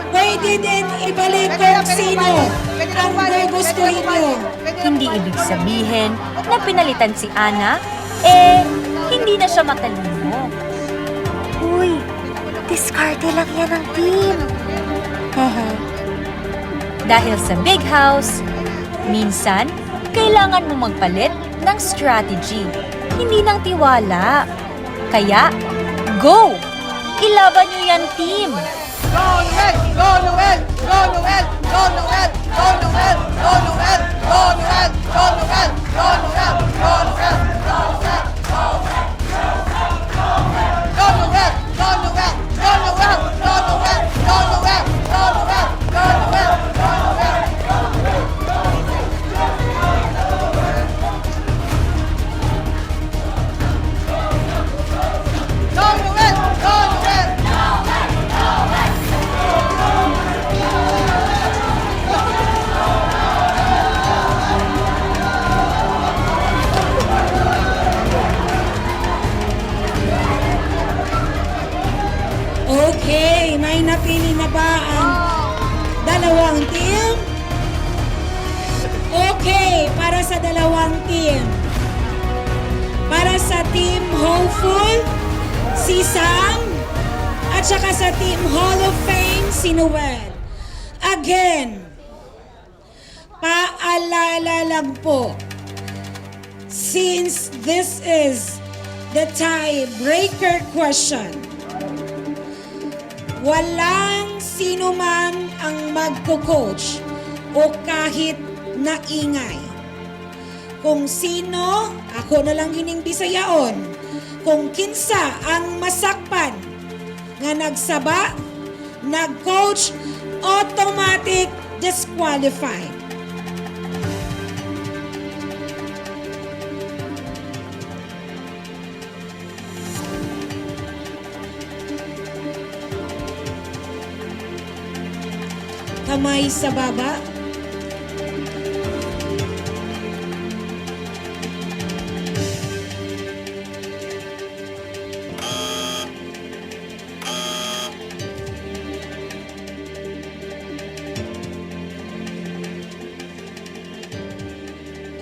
Speaker 4: Pwede din ibalik kung sino ang gugustuhin nyo.
Speaker 6: Hindi ibig sabihin na pinalitan si Ana, hindi na siya matalino. Uy, diskarte lang yan ang team. Dahil sa big house, minsan, kailangan mo magpalit ng strategy, hindi ng tiwala. Kaya, go! Ilaban niyo yan, team!
Speaker 12: Go Noel! Go Noel! Go Noel! Go Noel! Go Noel! Go Noel! Go Noel! Go Noel! Go Noel! Go Noel! Go Noel! Go Noel! Go Noel! Go Noel! Go Noel! Go Noel! Go Noel! Go Noel!
Speaker 4: dalawang team. Para sa Team Hopeful, si Sam, at saka sa Team Hall of Fame, si Noel. Again, paalala lang po, since this is the tiebreaker question, walang sino man ang magko-coach o kahit na ingay. Kung sino, ako na lang gining bisayaon. Kung kinsa ang masakpan nga nagsaba, nag-coach, automatic disqualified. Kamay sa baba.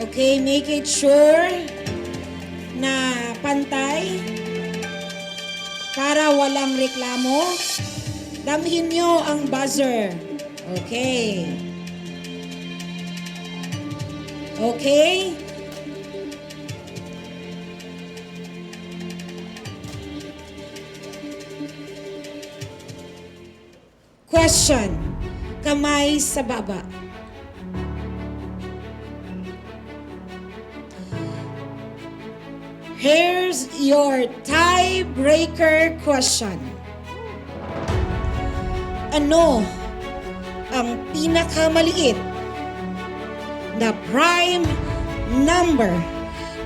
Speaker 4: Okay, make it sure na pantay para walang reklamo. Damhin nyo ang buzzer. Okay. Okay. Question. Kamay sa baba. Here's your tiebreaker question. Ano ang pinakamaliit na prime number?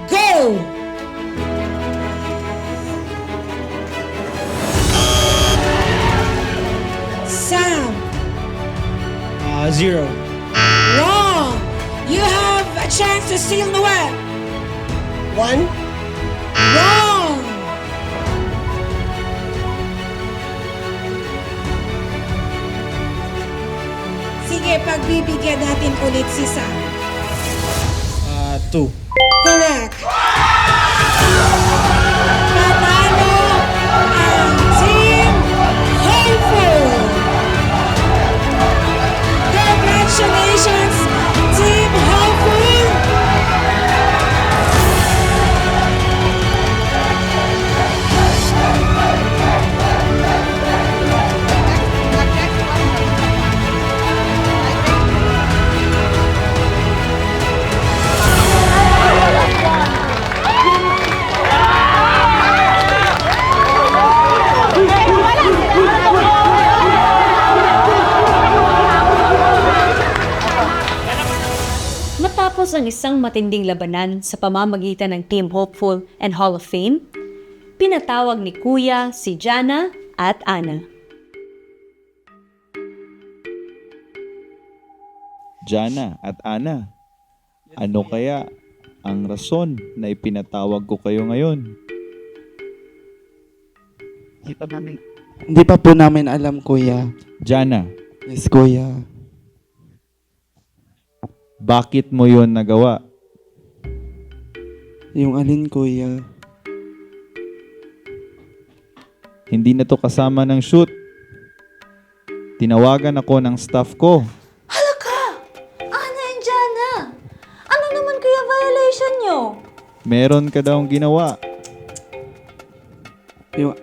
Speaker 4: Go! Sam.
Speaker 11: 0.
Speaker 4: Wrong! You have a chance to seal Noel.
Speaker 11: 1.
Speaker 4: Wrong! Sige, pagbibigyan natin ulit si Sam.
Speaker 11: 2.
Speaker 4: Correct. Panalo ang Team Hopeful. Congratulations, Team Hopeful.
Speaker 1: Matapos ang isang matinding labanan sa pamamagitan ng Team Hopeful and Hall of Fame, pinatawag ni Kuya si Jana at Ana.
Speaker 8: Jana at Ana, ano kaya ang rason na ipinatawag ko kayo ngayon?
Speaker 13: Hindi pa po namin alam, Kuya.
Speaker 8: Jana,
Speaker 13: Yes, Kuya.
Speaker 8: bakit mo yon nagawa?
Speaker 13: Yung alin, Kuya?
Speaker 8: Hindi na to kasama ng shoot. Tinawagan ako ng staff ko.
Speaker 6: Ana and Jana! Ano naman kaya violation nyo?
Speaker 8: Meron ka daw ginawa.
Speaker 13: Yung...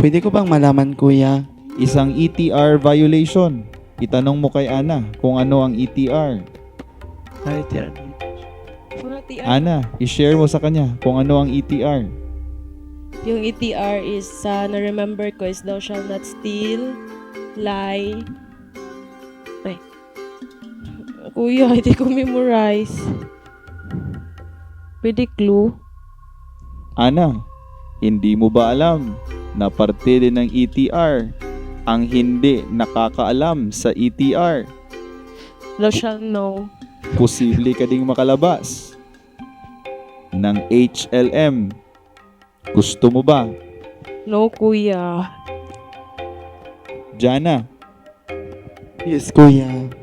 Speaker 13: Pwede ko bang malaman, Kuya?
Speaker 8: Isang ETR violation. Itanong mo kay Ana kung ano ang ETR. Ana, i-share mo sa kanya kung ano ang ETR.
Speaker 14: Yung ETR is, na-remember ko is thou shall not steal, lie. Ay. Kuya, hindi ko memorize. Pwede clue?
Speaker 8: Ana, hindi mo ba alam na parte din ng ETR ang hindi nakakaalam sa ETR?
Speaker 14: Thou shall know.
Speaker 8: Posible ka ding makalabas ng HLM. Gusto mo ba?
Speaker 14: No, Kuya.
Speaker 8: Jana,
Speaker 13: Yes, Kuya.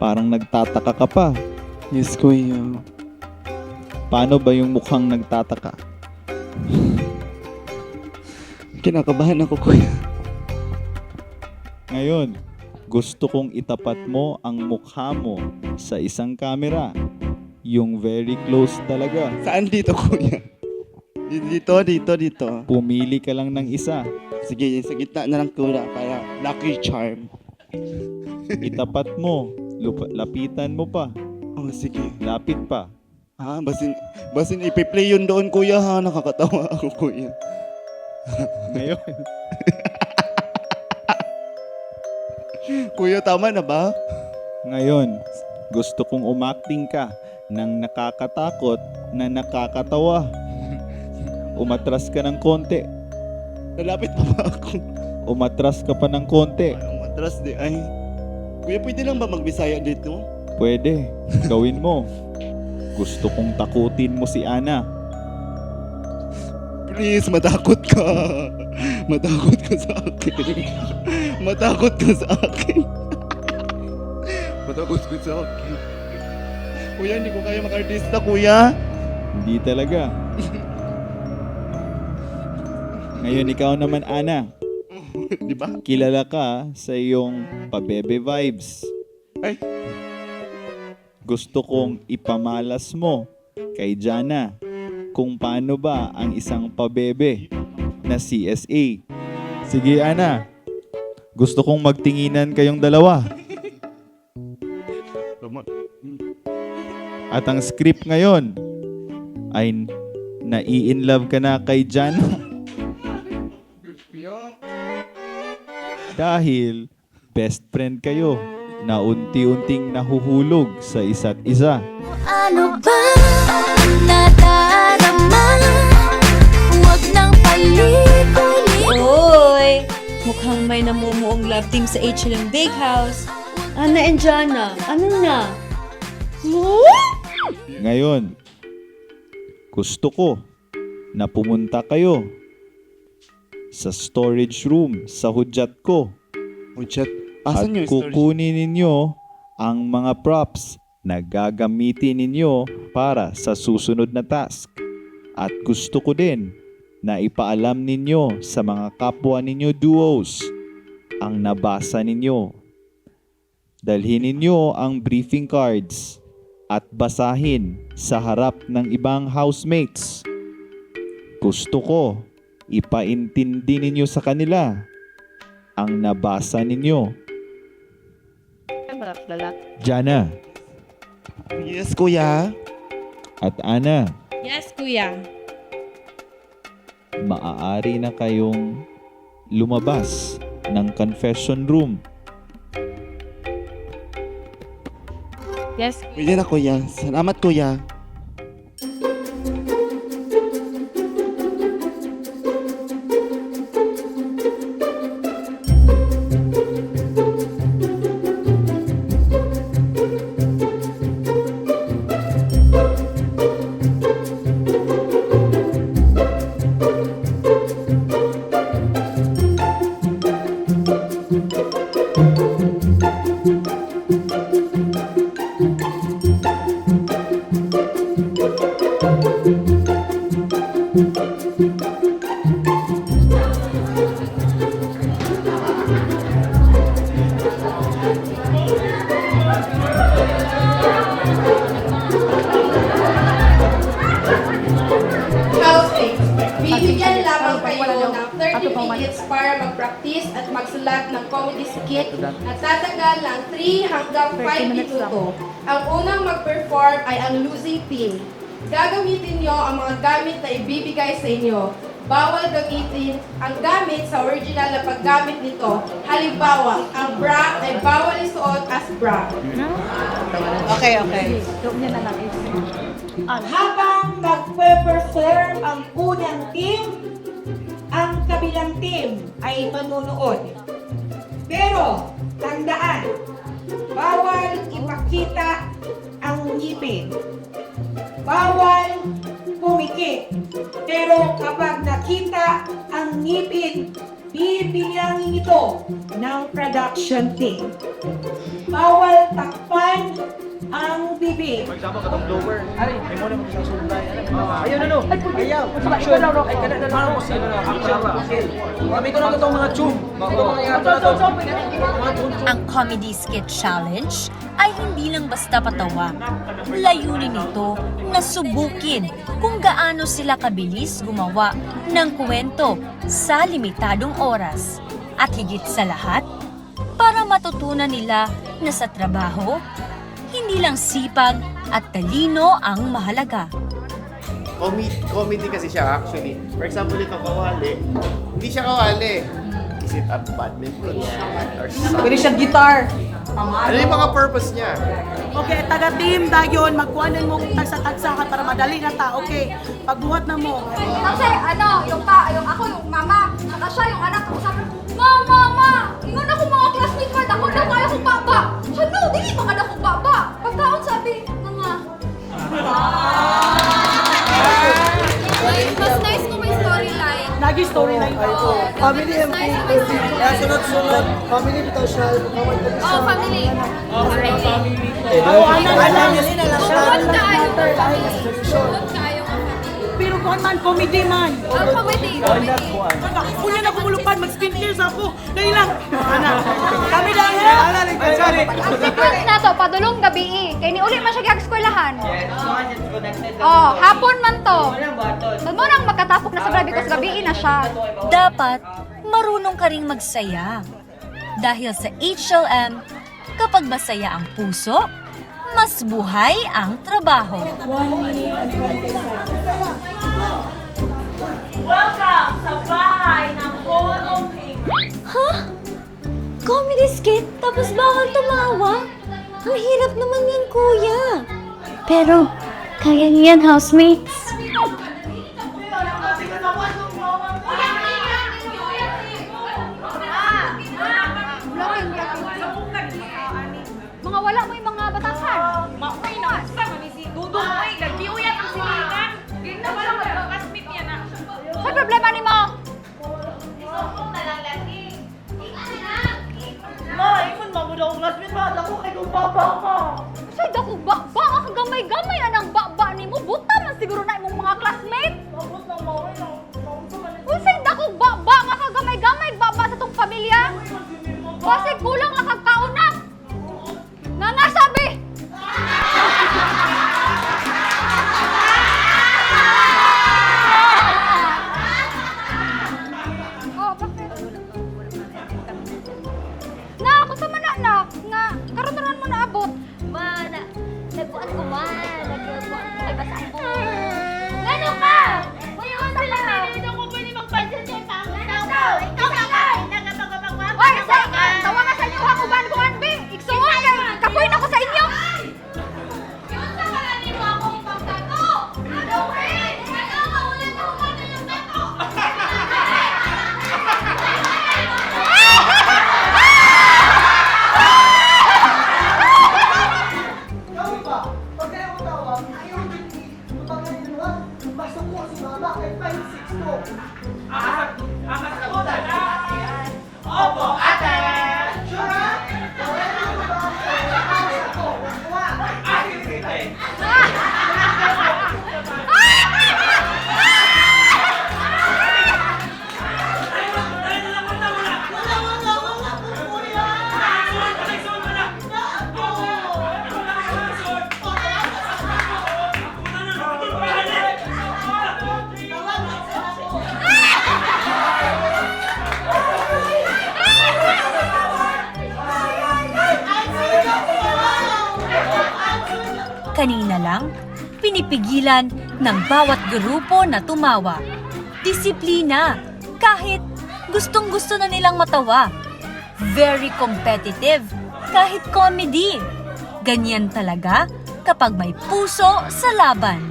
Speaker 8: Parang nagtataka ka pa.
Speaker 13: Yes, kuya.
Speaker 8: Paano ba yung mukhang nagtataka?
Speaker 13: Kinakabahan ako, kuya.
Speaker 8: Ngayon, gusto kong itapat mo ang mukha mo sa isang camera. Yung very close talaga.
Speaker 13: Saan dito, kuya? Dito.
Speaker 8: Pumili ka lang ng isa.
Speaker 13: Sige, sa gitna na lang, kuya, para lucky charm.
Speaker 8: Itapat mo. Lapitan mo pa.
Speaker 13: Oh, sige.
Speaker 8: Lapit pa.
Speaker 13: Ha, basin ipi-play yun doon, kuya, ha? Nakakatawa ako, kuya.
Speaker 8: Ngayon,
Speaker 13: Kuya, tama na ba?
Speaker 8: ngayon, gusto kong umakting ka ng nakakatakot na nakakatawa. Umatras ka ng konti.
Speaker 13: Lalapit pa ba ako?
Speaker 8: Umatras ka pa ng konti.
Speaker 13: Matras di ay. Kuya, pwede lang ba magbisaya dito?
Speaker 8: Pwede. Gawin mo. Gusto kong takutin mo si Ana.
Speaker 13: Please, matakot ka. Matakot ka sa akin. Matakot ka sa akin. Matakot ka sa akin. Kuya, hindi ko kaya mag-artista, kuya.
Speaker 8: Hindi talaga. Ngayon, ikaw naman, Ana.
Speaker 13: Di ba?
Speaker 8: Kilala ka sa iyong pabebe vibes.
Speaker 13: Ay.
Speaker 8: Gusto kong ipamalas mo kay Jana kung paano ba ang isang pabebe na CSA. Sige, Ana. Gusto kong magtinginan kayong dalawa. At ang script ngayon ay nai-inlove ka na kay Jana. Dahil best friend kayo na unti-unting nahuhulog sa isa't isa.
Speaker 3: Ano ba nadarama? Huwag nang palikuli.
Speaker 1: Oy! Mukhang may namumuong love team sa H&M Big House. Ana and Jana, ano na?
Speaker 8: Ngayon, gusto ko na pumunta kayo sa storage room sa hudyat ko.
Speaker 13: Hudyat?
Speaker 8: At
Speaker 13: Asan yung storage?
Speaker 8: kukunin ninyo ang mga props na gagamitin ninyo para sa susunod na task. At gusto ko din na ipaalam ninyo sa mga kapwa ninyo duos ang nabasa ninyo. Dalhin ninyo ang briefing cards at basahin sa harap ng ibang housemates. Gusto ko ipaintindi ninyo sa kanila ang nabasa ninyo. Jana
Speaker 13: Yes, kuya.
Speaker 8: at Ana,
Speaker 14: Yes, kuya.
Speaker 8: maaari na kayong lumabas ng confession room.
Speaker 14: Yes,
Speaker 13: Pwede na, kuya. Salamat, kuya.
Speaker 15: Housemates, bibigyan lamang kayo ng 30 minutes para mag-practice at magsulat ng comedy skit na tatagal ng 3 hanggang 5 minuto. Ang unang mag-perform ay ang losing team. Gagamitin nyo ang mga gamit na ibibigay sa inyo. Bawal gamitin ang gamit sa original na paggamit nito. Halimbawa, ang bra ay bawal isuot as bra.
Speaker 12: Okay.
Speaker 4: Habang magpe-perform ang unang team, ang kabilang team ay manunood. Pero, tandaan, bawal ipakita ang ngipin. Bawal pumikit. Pero kapag nakita ang ngipin,
Speaker 16: Bibilyangin ito ng production team. Bawal takpan ang bibig.
Speaker 12: Ayaw na no. Ayaw. Action. Ay, kana na lang ako. Action. Kami ko na itong mga chum.
Speaker 6: Ang Comedy Skit Challenge ay hindi lang basta patawa. Layunin nito na subukin kung gaano sila kabilis gumawa ng kwento sa limitadong oras. At higit sa lahat, para matutunan nila na sa trabaho, hindi lang sipag at talino ang mahalaga.
Speaker 17: Comedy kasi siya actually. For example, ito kawali. Hindi siya kawali. Is it a badminton or something?
Speaker 12: Pwede siyang guitar.
Speaker 17: Ano yung mga purpose niya?
Speaker 10: Okay, taga-team dayon, magkuhanan mo tagsa-tagsa ka para madali na ta. Okay, pagbuhat na mo.
Speaker 5: Kasi yung mama, saka siya yung anak ko, sabi ko, Mama! Ingon ako mga classmates ko, ako daw kaya kong baba. Ano, dili ba ka na kong baba? Pagkaon sabi, mga... Mas nice ko may storyline.
Speaker 10: Lagi storyline ko.
Speaker 12: Family and sunod-sunod. Family bitaw siya.
Speaker 5: Oh, family.
Speaker 10: Family.
Speaker 5: Bukod kayo ang family.
Speaker 10: Pero kung man, comedy man.
Speaker 5: Comedy.
Speaker 10: Kunya na kumulupan, mag-skincare sa ako. Dali lang. Kami lang ha.
Speaker 5: Ang sequence na to, padulong gabi. Kaya ni uli man siya gag-eskwelahan. Oh, hapon man to. So mo nang magkatapok na sa grabe ko sa gabi na siya.
Speaker 6: Dapat marunong ka ring magsaya. Dahil sa HLM, kapag masaya ang puso, mas buhay ang trabaho.
Speaker 18: Welcome sa bahay ng Hall of Fame.
Speaker 1: Ha? Comedy skit? Tapos bawal tumawa? Ang hirap naman yan, kuya. Pero, kaya niyo yan, housemates.
Speaker 5: Mga wala mo yung mga batasan.
Speaker 18: Maupay na. Sa manisi. Dudong mo eh. Nagkiuyat ang silingan. Ganyan na wala mo. Kasmit niya na.
Speaker 5: Sa problema ni mo?
Speaker 18: Isokong na lang lagi. Ma, ikon mo daw ang classmate ba? Ako kay kong baba ka.
Speaker 5: Say, dako ba ang gamay-gamay na ng baba ni mo? Buta man siguro na imong mga classmate.
Speaker 18: Tapos na mawin ang
Speaker 5: Unsay dako ba nga kagamay-gamay baba sa tong pamilya? Kasi kulang lang kagkaunak. Nga nga sabi! Oh, bakit? Na, ako sa mananak. Nga, karoon mo na abot.
Speaker 3: Nagbuan ko man. Nagbuan ko kay basaan ko.
Speaker 5: Ano ka?
Speaker 18: Mayroon sila. Hindi ko pwede magpansin yung tama. Ikaw ka!
Speaker 5: Oy, tawa nga sa inyo ha, uban ko anbi. Iksuon kay kapoy na ko sa inyo.
Speaker 18: Yun sa kalanin mo akong pagtato! Ano, friend? Ano, maulit ako pa na yung tato!
Speaker 12: Pag kaya ko tawag, ayaw din ni pag kaya dalawa, basta ko si mama kay 5'6" ko.
Speaker 18: Angat ako na! Opo, ate!
Speaker 12: Sure ha? Pwede mo ba ako?
Speaker 6: Kanina lang, pinipigilan ng bawat grupo na tumawa. Disiplina, kahit gustong-gusto na nilang matawa. Very competitive, kahit comedy. Ganyan talaga kapag may puso sa laban.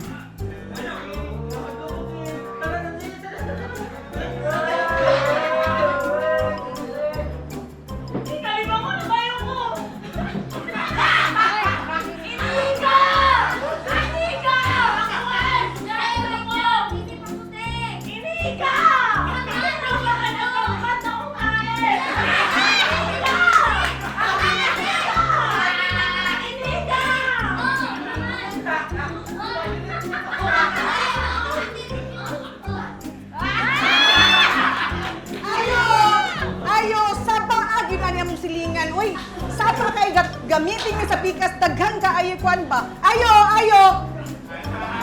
Speaker 12: silingan. Uy, sapa kay gamitin niyo sa pikas, daghan ka ayikuan ba? Ayo!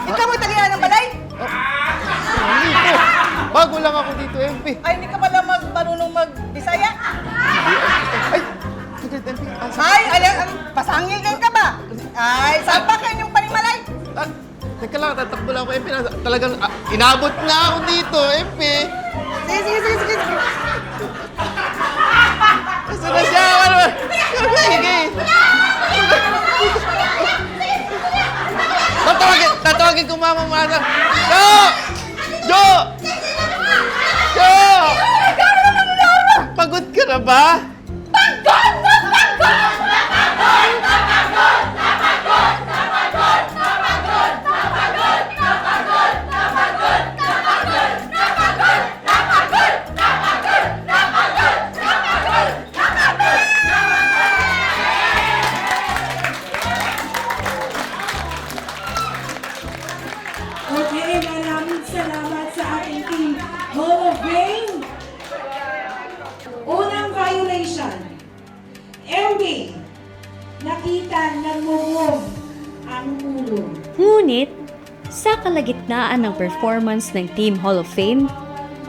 Speaker 12: Ikaw mo tagilan ng balay?
Speaker 17: Bago lang ako dito, MP.
Speaker 12: Ay, hindi ka pala marunong mag-Bisaya?
Speaker 17: Ay,
Speaker 12: Pasangil ka ba? Ay, sapa ka yung panimalay?
Speaker 17: Teka lang, tatakbo lang ako, MP. Talagang inabot na ako dito, MP.
Speaker 12: Sige.
Speaker 17: Gusto na siya, ano? Sige. Tatawagin ko mama. Jo! Pagod ka na ba?
Speaker 16: Okay, maraming salamat sa ating team Hall of Fame. Unang violation. MB, nakita nagmumove ang ulo.
Speaker 1: Ngunit, sa kalagitnaan ng performance ng Team Hall of Fame,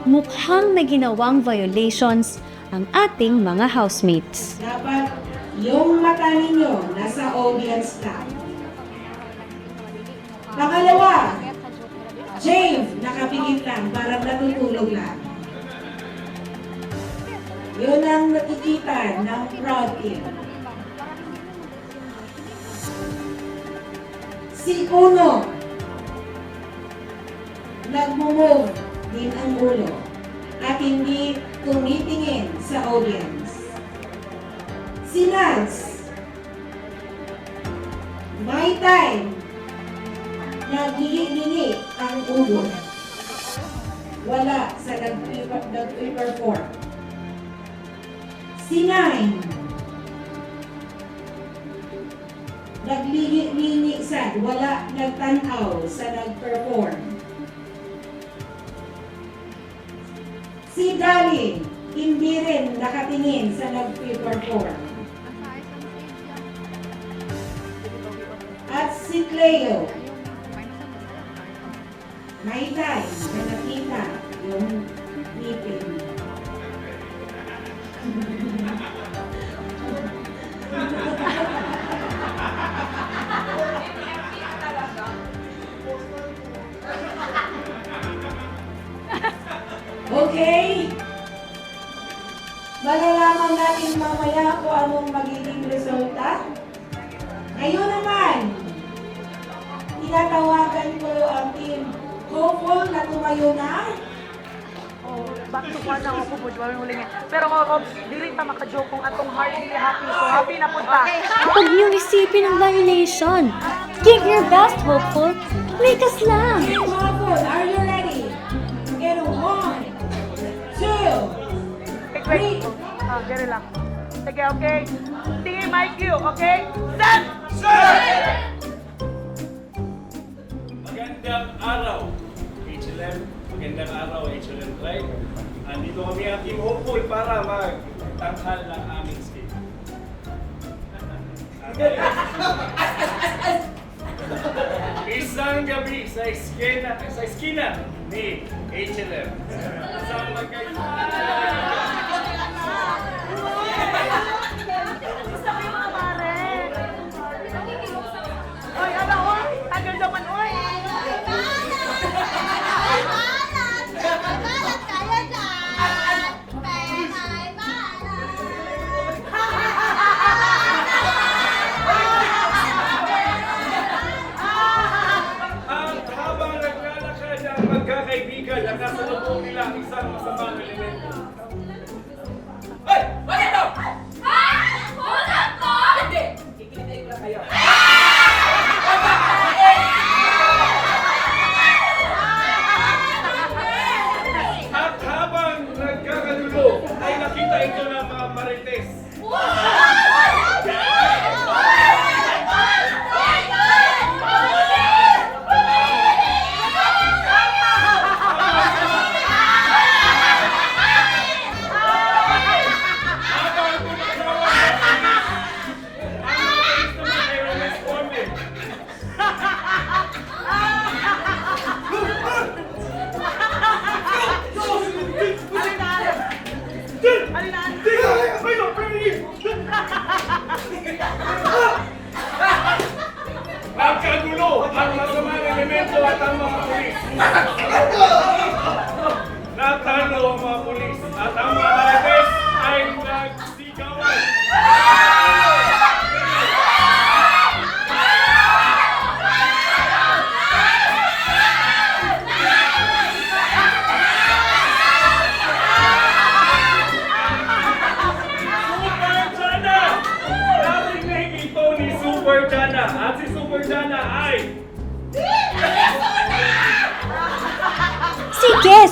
Speaker 1: mukhang may ginawang violations ang ating mga housemates.
Speaker 16: Dapat yung mata ninyo nasa audience na. Pangalawa, James, nakapigit lang, parang natutulog lang. Yun ang nakikita ng proud team. Si Uno, nagmumove din ang ulo at hindi tumitingin sa audience. Si Nance, may time, naglingi ang ulo. Wala sa nag-perform. Si Nine, naglingi sad, wala nagtanaw sa nag-perform. Si Dali, hindi rin nakatingin sa nag-perform. At si Cleo, may time na nakita yung ngipin. Okay? Malalaman natin mamaya kung anong magiging resulta. Ngayon naman, tinatawagan ko ang team hopeful na tumayo na.
Speaker 19: Back to one ang ako po, diwali huli niya. Pero ako, dili pa maka-joke kung atong heart really happy. So happy na po ta.
Speaker 1: Huwag niyong isipin ang violation. Give your best, hopeful. Likas lang.
Speaker 16: Team hopeful, are you ready? Get a 1, 2, 3.
Speaker 19: Gano'n lang. Sige, okay. Team IQ, okay? Set!
Speaker 20: Magandang araw, HLM. Magandang araw, HLM Tribe. Andito kami ang Team Hopeful para magtanghal ng aming skate. Isang gabi sa eskina ni HLM. Isang
Speaker 19: Gusto ko yung mga pare. Oy, ano, oy? Tagal naman, oy.
Speaker 20: Habang naglalakad ang magkakaibigan, nakasalubong nila ang isang masamang elemento. Hoy! Bakit ito?
Speaker 18: Ha? Ulam ko?
Speaker 20: Hindi! Kikilitay ko lang kayo. At habang nagkakadulo, ay nakita ito ng mga marites. Habang gumagawa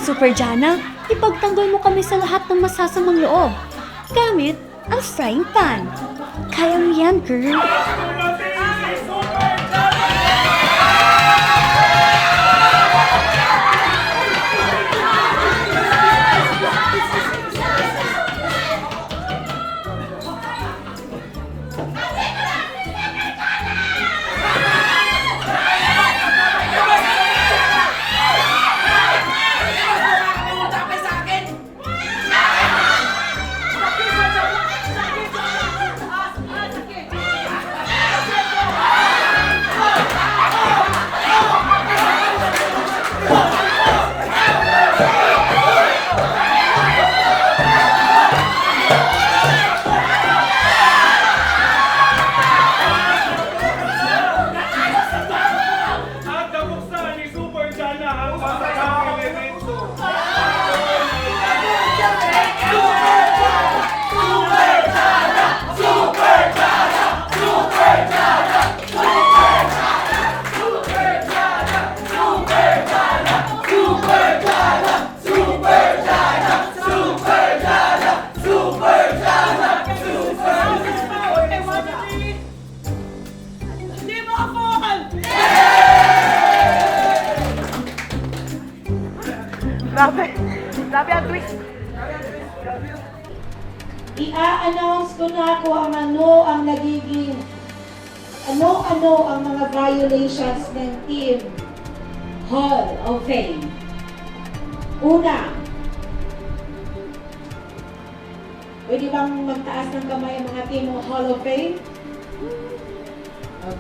Speaker 1: Super Jana, ipagtanggol mo kami sa lahat ng masasamang loob. Gamit ang frying pan. Kaya mo yan, girl.
Speaker 19: Grabe ang twist.
Speaker 16: I-announce ko na kung ano ang nagiging ano ang mga violations ng Team Hall of Fame. Una, pwede bang magtaas ng kamay ang mga Team Hall of Fame?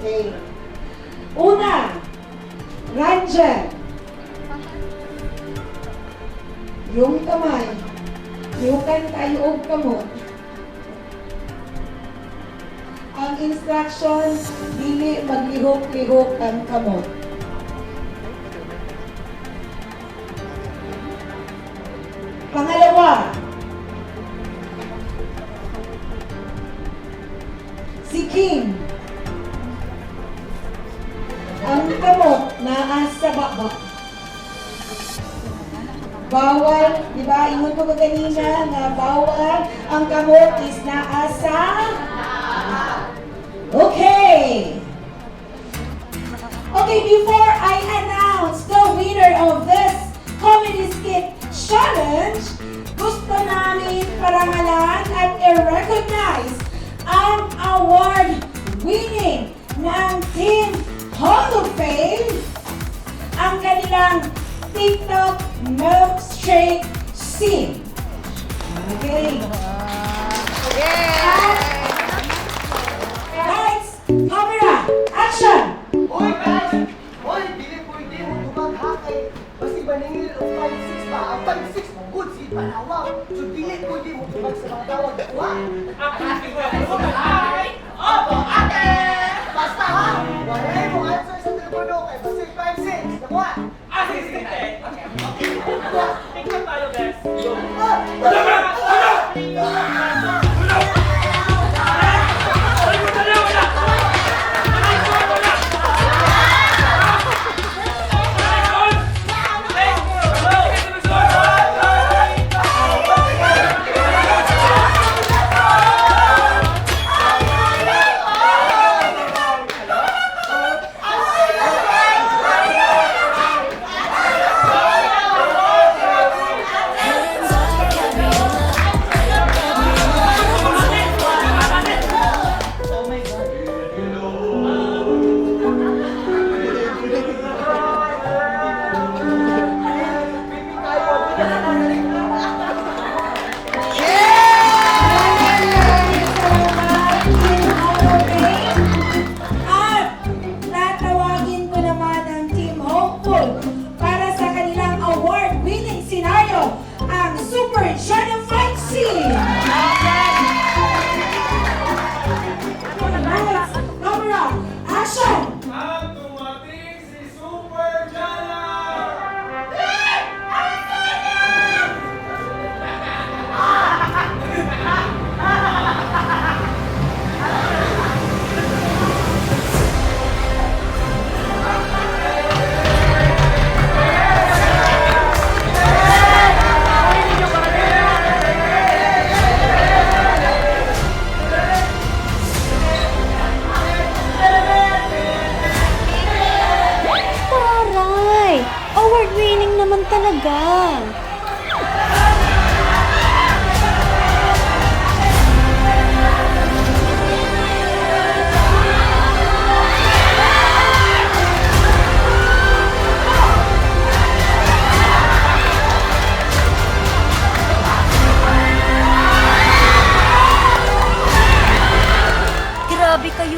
Speaker 16: Okay. Una, Ranger. Yung kamay, yukan kayo og kamot. Ang instruction, dili maglihok-lihok ang kamot. Pangalawa, si King. Ang kamot naa sa baba. Bawal, di ba? Ingon ko kanina na bawal ang kamot is naa sa... Okay! Okay, before I announce the winner of this comedy skit challenge, gusto namin parangalan at i-recognize ang award-winning ng Team Hall of Fame, ang kanilang TikTok milkshake scene. Okay. Guys, camera, action!
Speaker 12: Hoy guys! Hoy, dili pwede mo tumaghakay. Basta maningil ang 5-6 pa. Ang 5-6 mo, good si Panawag. So dili pwede mo tumag sa mga tawag. Ay! Opo, ate! Basta ha! Wala mo answer sa telepono kay basta 5-6. Nakuha! Sige. Tingnan tayo, guys.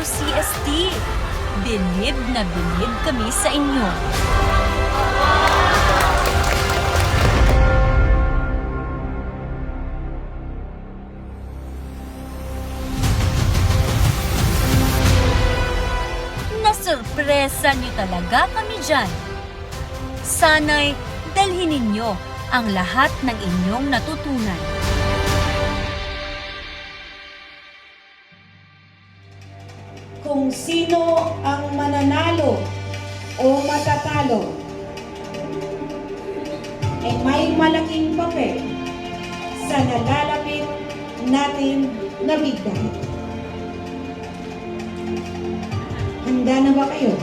Speaker 6: WCST. Bilib na bilib kami sa inyo. Nasurpresa niyo talaga kami dyan. Sana'y dalhin ninyo ang lahat ng inyong natutunan.
Speaker 16: Kung sino ang mananalo o matatalo ay may malaking papel sa nalalapit natin na bigay. Handa na ba kayo?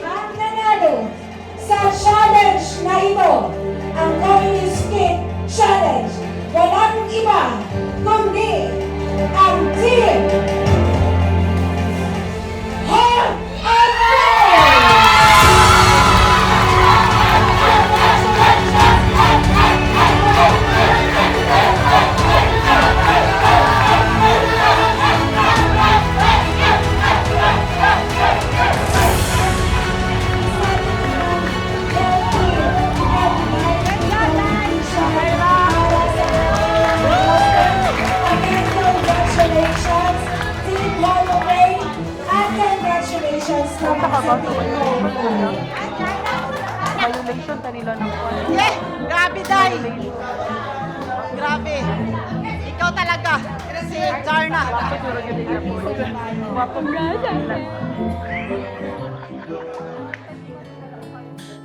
Speaker 16: Ang nanalo sa challenge na ito, ang Comedy Skit Challenge, walang iba kundi ang team Heart and
Speaker 19: Violation ta nila ng
Speaker 12: Yeah! Grabe, Day! Grabe! Ikaw talaga! Si Darna!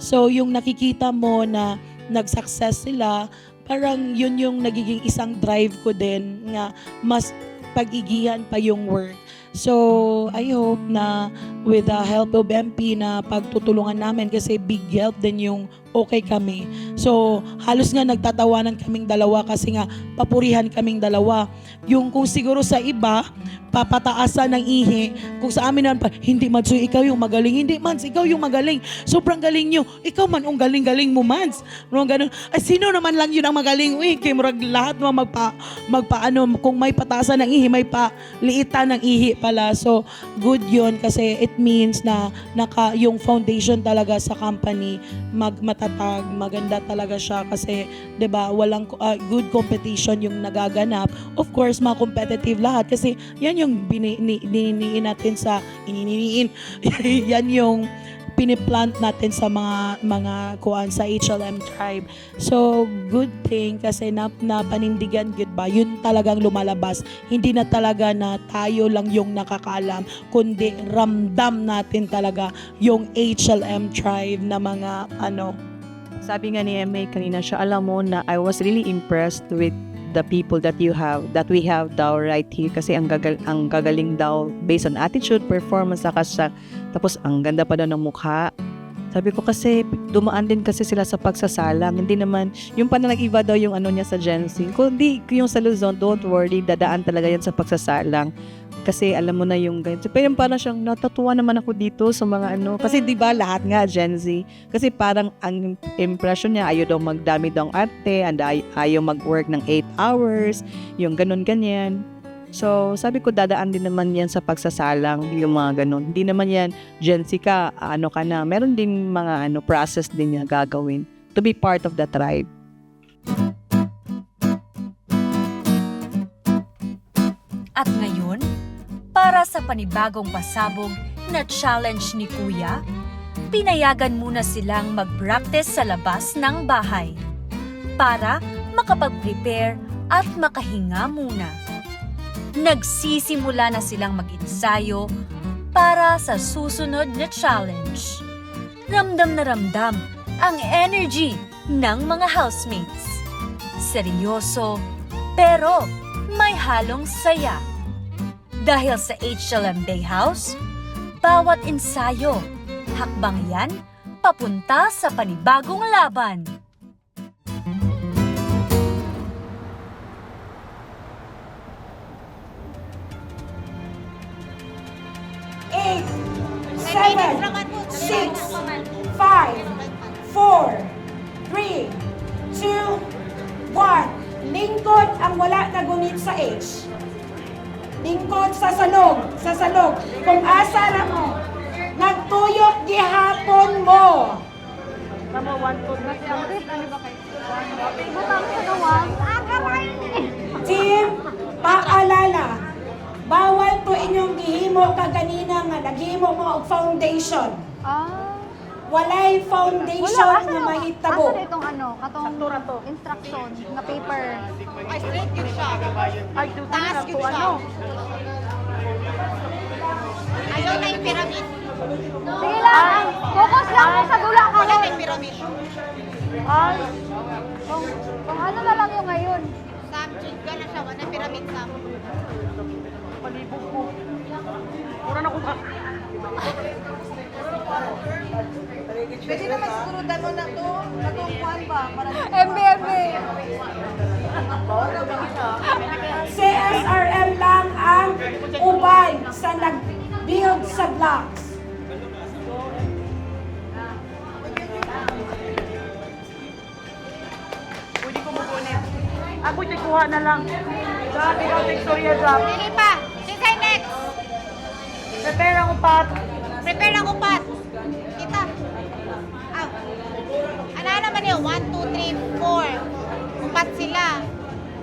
Speaker 10: So, yung nakikita mo na nag-success sila, parang yun yung nagiging isang drive ko din nga mas pag-igihan pa yung work. So, I hope na with the help of MP na pagtutulungan namin kasi big help din yung okay kami. So, halos nga nagtatawanan kaming dalawa kasi nga papurihan kaming dalawa. Yung kung siguro sa iba, papataasan ng ihi. Kung sa amin naman pa, hindi Mads, ikaw yung magaling. Hindi Mads, ikaw yung magaling. Sobrang galing nyo. Ikaw man, ang galing-galing mo Mads. Ganun. Ay, sino naman lang yun ang magaling? Uy, kay murag lahat mo kung may pataasan ng ihi, may paliitan ng ihi pala. So, good yun kasi it means na yung foundation talaga sa company matatag, maganda talaga siya kasi 'di ba walang good competition yung nagaganap. Of course, mga competitive lahat kasi yan yung bininiin natin sa yan yung piniplant natin sa mga kuan sa HLM tribe. So, good thing kasi napanindigan good ba? Yun talagang lumalabas. Hindi na talaga na tayo lang yung nakakaalam, kundi ramdam natin talaga yung HLM tribe na mga
Speaker 21: Sabi nga ni MA kanina siya, alam mo na I was really impressed with the people that we have daw right here kasi ang gagaling daw based on attitude, performance, saka tapos ang ganda pa daw ng mukha. Sabi ko kasi dumaan din kasi sila sa pagsasalang. Hindi naman, yung pananag-iba daw yung niya sa Gen Z. Kundi yung sa Luzon, don't worry, dadaan talaga yan sa pagsasalang. Kasi alam mo na yung ganyan. Pero parang siyang natatuwa naman ako dito sa mga Kasi di ba lahat nga Gen Z. Kasi parang ang impression niya, ayaw daw magdami daw ang arte, and ayaw mag-work ng 8 hours, yung ganun-ganyan. So, sabi ko, dadaan din naman yan sa pagsasalang, yung mga ganun. Hindi naman yan, Gen Z ka, ka na. Meron din mga process din niya gagawin to be part of the tribe.
Speaker 6: At ngayon, para sa panibagong pasabog na challenge ni Kuya, pinayagan muna silang mag-practice sa labas ng bahay para makapag-prepare at makahinga muna. Nagsisimula na silang mag-ensayo para sa susunod na challenge. Ramdam na ramdam ang energy ng mga housemates. Seryoso, pero may halong saya. Dahil sa HLM Bay House, bawat ensayo, hakbang yan, papunta sa panibagong laban.
Speaker 16: Eight, 7, 6, 5, 4, 3, 2, 1. Lingkod ang wala na gunit sa H. Lingkod sa salog. Kung asa ra mo, nagtuyok gihapon mo.
Speaker 19: Tama, 1, 2, 3.
Speaker 16: Team, paalala, bawal to inyong gihimo kaganina nga naghimo mo og foundation. Walay foundation nga mahitabo.
Speaker 5: Asa itong instruction na paper?
Speaker 19: Ay, straight yun siya. Ay, taas yun siya.
Speaker 18: Ayaw na yung pyramid.
Speaker 5: Sige lang, focus lang mo sa dula ka.
Speaker 18: Wala na yung pyramid.
Speaker 19: Ay,
Speaker 5: Kung ano na lang yung ngayon.
Speaker 18: Sam, change ka na siya. Wala na pyramid, Sam.
Speaker 19: palibog ko. Mura na ko ka.
Speaker 12: Pwede naman siguro dano na to. Natong kuhan ba?
Speaker 5: MB.
Speaker 16: CSRM lang ang uban sa nag-build sa blocks.
Speaker 19: Pwede ko magunit. Ako kuha na lang. Drop, ikaw, Victoria, drop.
Speaker 18: Dili pa. Sisay next.
Speaker 19: Prepare ang upat.
Speaker 18: Prepare ang upat. Kita. Ah. Ano naman yun? 1, 2, 3, 4. Upat sila.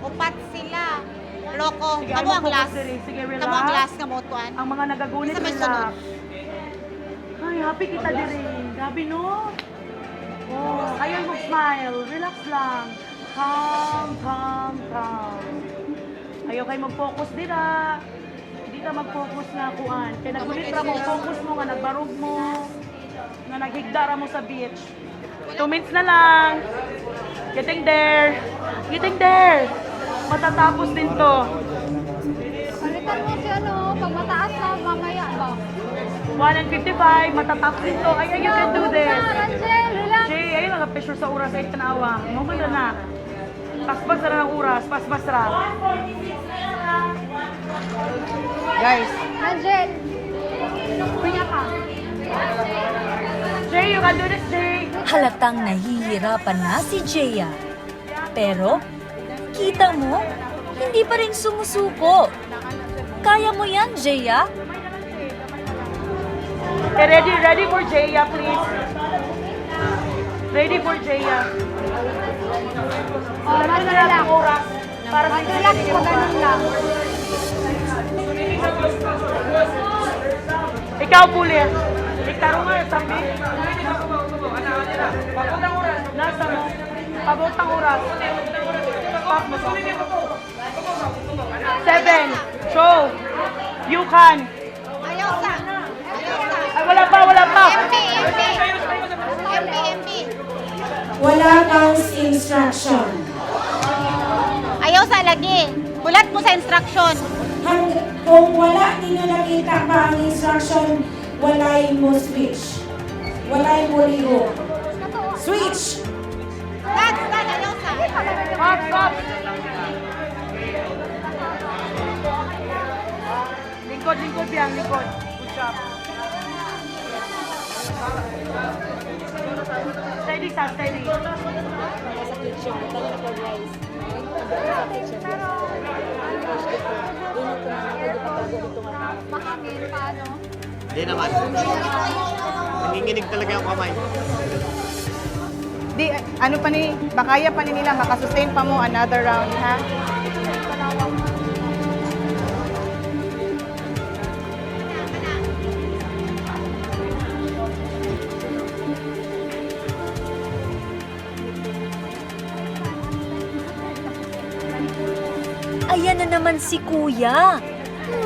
Speaker 18: Upat sila. Loko.
Speaker 19: Sige,
Speaker 18: Kamu ang glass.
Speaker 19: Sige, relax.
Speaker 18: Kamu ang glass nga motuan.
Speaker 19: Ang mga nagagunit,
Speaker 18: Isa may sunod.
Speaker 19: relax. Ay, happy kita diri. Grabe, no? Oh, ayaw mag-smile. Relax lang. Calm. Ayaw kayo mag-focus dira. Hindi ka mag-focus nga kuan. Kaya nagunit ra mo, focus mo nga, nagbarog mo. Nga naghigdara mo sa beach. 2 minutes na lang. Getting there. Matatapos din to.
Speaker 5: Palitan mo si pag mataas na, mamaya ba?
Speaker 19: 1:55, matatapos din to. Ay, you can do this.
Speaker 5: Rachel, relax.
Speaker 19: Jay, ayun lang pressure sa oras ay tanawa. Moment na. Paspas na ng oras, paspas ra.
Speaker 12: Guys.
Speaker 5: Rachel, kunya ka.
Speaker 19: Jay, you can do this, Jay.
Speaker 6: Halatang nahihirapan na si Jeya. Pero, kita mo, hindi pa rin sumusuko. Kaya mo yan, Jeya?
Speaker 19: Ready for Jeya, please. Ready for Jeya. Lagyan na lang ang oras. Para sa
Speaker 5: Relax mo, ganun lang.
Speaker 19: Ikaw, Puli. Iktaro nga, sabi. Pabotang oras. Nasa mo. Pabotang oras. Pop mo. 7. Show. You can.
Speaker 18: Ayaw sa.
Speaker 19: Ay, wala pa.
Speaker 18: MP.
Speaker 16: Wala kang instruction.
Speaker 18: Ayaw sa lagi. Bulat mo sa instruction.
Speaker 16: Kung wala ninyo nakita pa ang instruction, walay mo switch. Walay mo liho. Switch!
Speaker 18: That's ayaw sa.
Speaker 19: Stop. Lingkod biyang, lingkod. Good job. Steady.
Speaker 5: Mahangin pa, no?
Speaker 17: Hindi naman. Nanginginig talaga yung kamay.
Speaker 12: Di, ano pa ni, bakaya pa ni nila, makasustain pa mo another round, ha?
Speaker 6: Ayan na naman si Kuya.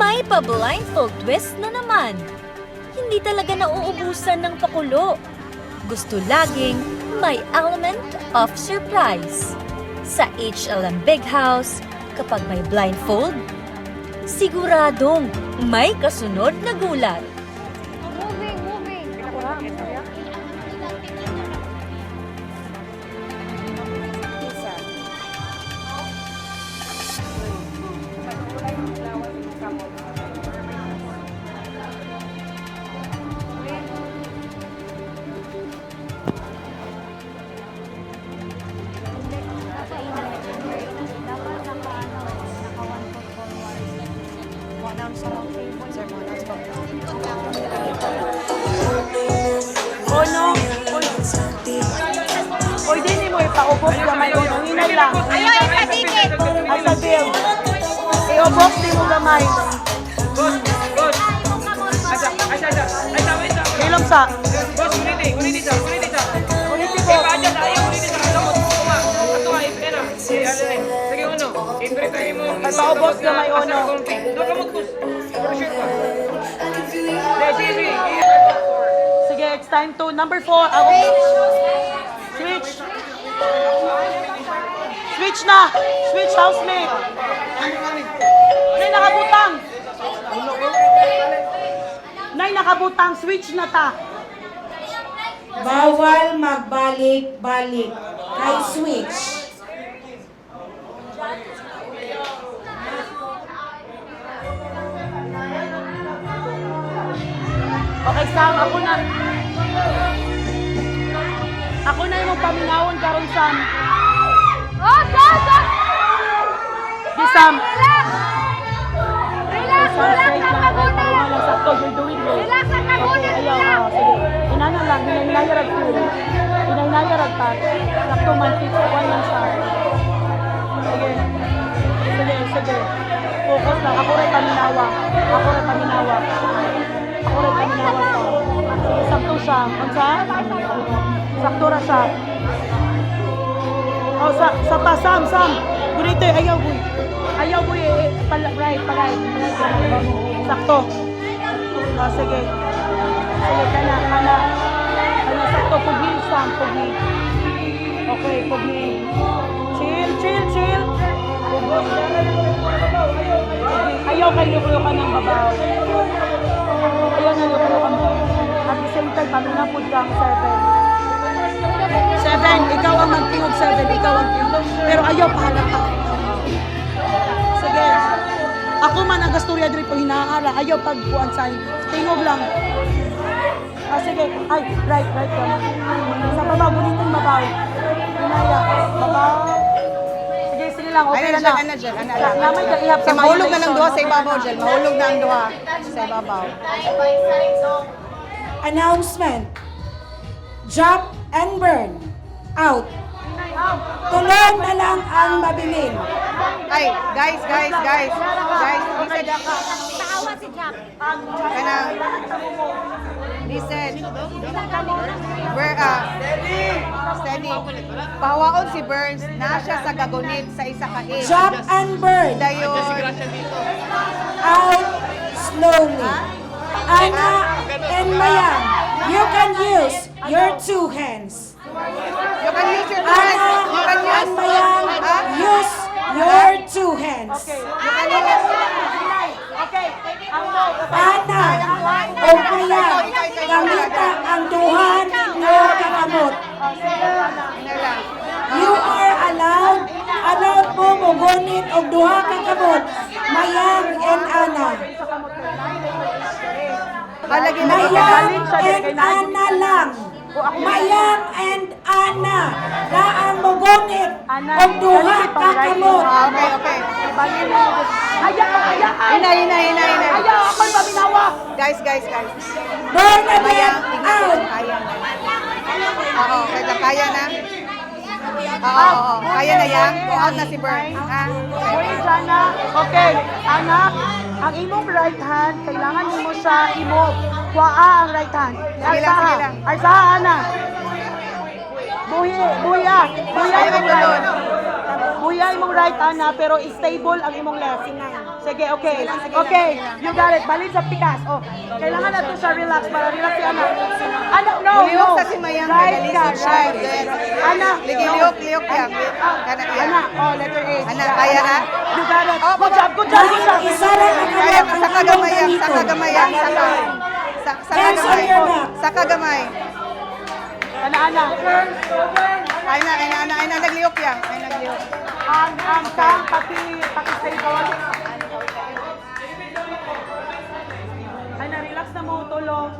Speaker 6: May pa-blindfold twist na naman. Hindi talaga nauubusan ng pakulo. Gusto laging may element of surprise. Sa HLM Big House, kapag may blindfold, siguradong may kasunod na gulat.
Speaker 5: Moving.
Speaker 19: Oh no. Oy, di mo ipaubos gamay uno. Hinay lang.
Speaker 18: Ayaw, ipadikit.
Speaker 19: Ay, sa bill. Iubos di mo gamay. Ilong sa. Uniti po. Ay, paubos gamay uno. Sige, it's time to number 4. Switch. Switch na. Switch, housemate. Nay, nakabutang. Nay, nakabutang. Switch na ta.
Speaker 16: Bawal magbalik-balik kay switch.
Speaker 19: Okay, Sam, ako na yung paminawon karon, Sam.
Speaker 5: Oh, Sam!
Speaker 19: Di, Sam.
Speaker 5: Relax! Relax! Relax ang kagunan!
Speaker 19: Sakto, you're doing great.
Speaker 5: Relax ang kagunan!
Speaker 19: Ayaw, sige. Inana lang, hinay-nayarag ko. Hinay-nayarag pa. Sakto man, fix one lang siya. Sige. Sige. Focus lang. Ako rin paminawa. Sige, sakto siya. Unsa? Sakto ra siya. Oh, sa pa, Sam. Gunito, ayaw, boy. Right. Sakto. Oh, sige. Kana. Sakto, pugni, Sam, pugni. Okay, pugni. Chill. Pugos. Ayaw kayo ka ng babaw. At the same time, pamina po kang 7. Ikaw ang magtingog 7. Pero ayaw pahalata. Sige. Ako man ang gasturya diri po hinaara. Ayaw pagkuan sa tingog lang. Sige. Ay, right. Sa babaw, gunitong babaw. Hinaya. Babaw. Sige lang. Okay na.
Speaker 12: Ana dyan. Sa mahulog na ng duha sa ibabaw dyan. Mahulog na ang duha sa ibabaw.
Speaker 16: Announcement. Drop and burn. Out. Tulong na lang ang mabilin.
Speaker 12: Ay, guys. Listen.
Speaker 18: Taawa si Jack.
Speaker 12: Listen. Steady. Pahawaon si Burns na siya sa gagunit sa isa ka age.
Speaker 16: Drop and burn.
Speaker 12: Dayon.
Speaker 16: Out slowly. Ana and Maya, you can use your 2 hands.
Speaker 12: You can use your hands.
Speaker 16: Ana and Maya, use your 2 hands.
Speaker 19: Okay.
Speaker 16: Ana o Maya, gamita ang duhan ninyo kakamot. You are allowed mo mugunit og duha ka kamot. Mayang and Ana. Mayang and Ana lang. Mayang and Ana na ang mugunit og duha ka kamot.
Speaker 12: Okay. Hina.
Speaker 19: Ayaw, ako'y paminawa.
Speaker 12: Guys.
Speaker 16: Burn again out.
Speaker 12: Oo, kaya na. Oo. Kaya na yan. Out na si Burns.
Speaker 19: Okay, Jana. Okay, anak, ang imong right hand, kailangan mo siya i-move. Kuha ang right hand.
Speaker 12: Sige lang.
Speaker 19: Arsaha, anak. Buya imong right. Buya imong right, Ana, pero stable ang imong left. Sige, okay. Okay, you got it. Balik sa pikas. Oh, kailangan natin siya relax para relax si Ana. Ana, no.
Speaker 12: Sa si Mayang
Speaker 19: Right ka, right. Ana,
Speaker 12: Liok yan.
Speaker 19: Ana, oh, letter A.
Speaker 12: Ana, kaya na?
Speaker 19: You got it. Good job.
Speaker 16: Isa lang ang
Speaker 12: Kaya,
Speaker 16: kamot
Speaker 12: sa kagamay. Sa kagamay.
Speaker 19: Ana.
Speaker 12: Ay na, nagliok yan.
Speaker 19: Ang paki-stable. Ay na, relax na mo, tulong.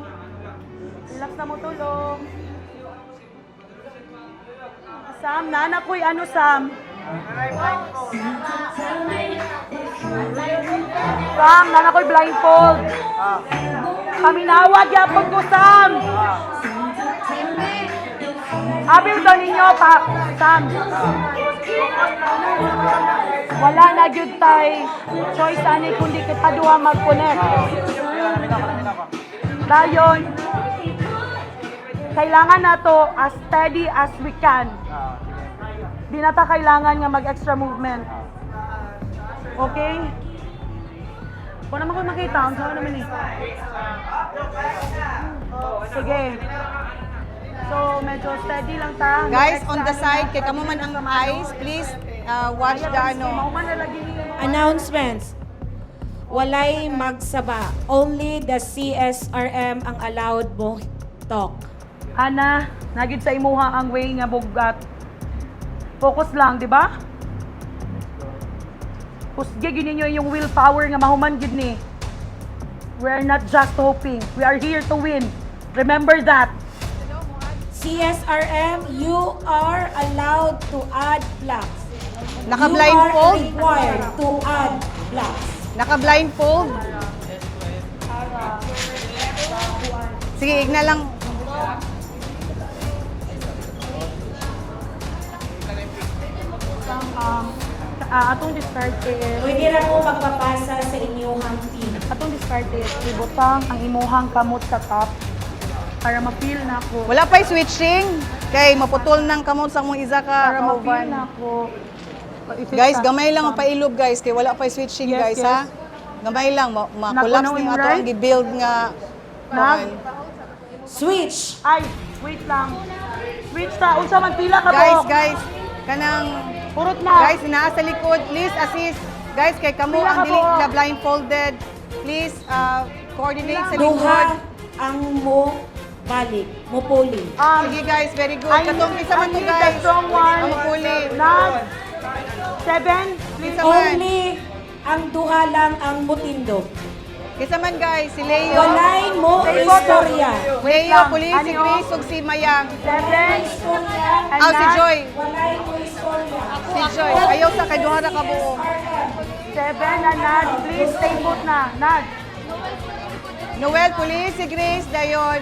Speaker 19: Sam, nanakoy ano, Sam? Sam, nana ko'y blindfold. Paminawag yapon ko, Sam. Abil daw ninyo, Sam. Wala na gyud tay choice ani kundi kita duha mag-connect. Dayon, kailangan nato as steady as we can. Di na ta kailangan nga mag-extra movement. Okay? Kung naman ko makita, ang saan naman eh. Sige. So, medyo steady lang ta.
Speaker 12: Guys, on the side, kay kamo man ang eyes, please watch the ano.
Speaker 4: Announcements. Walay magsaba. Only the CSRM ang allowed mo talk.
Speaker 19: Ana, nagid sa imuha ang way nga bugat. Focus lang, di ba? Kusge ninyo yung willpower nga mahuman gid ni. We're not just hoping. We are here to win. Remember that.
Speaker 4: CSRM, you are allowed to add blocks.
Speaker 12: Naka-blindfold?
Speaker 4: You are required to add blocks.
Speaker 12: Naka-blindfold? Sige, igna lang.
Speaker 19: Atong diskarte.
Speaker 4: Pwede na po magpapasa sa inyong team.
Speaker 19: Atong diskarte, ibutang ang imuhang kamot sa top para ma-feel na ako.
Speaker 12: Wala pa'y switching. Kay maputol ng kamot sa mong isa ka.
Speaker 19: Para ma-feel na ako.
Speaker 12: Guys, gamay lang ang pailob guys. Kay wala pa'y switching guys ha. Gamay lang. Ma-collapse ni ato ang gi-build nga.
Speaker 4: Switch!
Speaker 19: Ay, wait lang. Switch ta. Unsa man pila ka
Speaker 12: Guys. Kanang
Speaker 19: purot na.
Speaker 12: Guys, naa sa likod, please assist. Guys, kay kamo ang dili na blindfolded. Please coordinate sa likod.
Speaker 4: Duha ang mo balik, mo puli.
Speaker 12: Sige guys, very good. Katong isa man to guys.
Speaker 19: Strong one.
Speaker 12: Ang puli.
Speaker 19: Nag 7.
Speaker 12: Please man.
Speaker 4: Only ang duha lang ang mutindog.
Speaker 12: Kisa man guys, si Leo.
Speaker 4: Walay mo istorya.
Speaker 12: Leo, police, si Chris, ug si Mayang.
Speaker 19: 7.
Speaker 12: Si Joy.
Speaker 4: Walay mo istorya.
Speaker 12: Si Joy. Ayaw sa kay duha ra ka buo.
Speaker 19: 7 na Nad. Please stay put na. Nad.
Speaker 12: Noel, police, si Grace, dayon.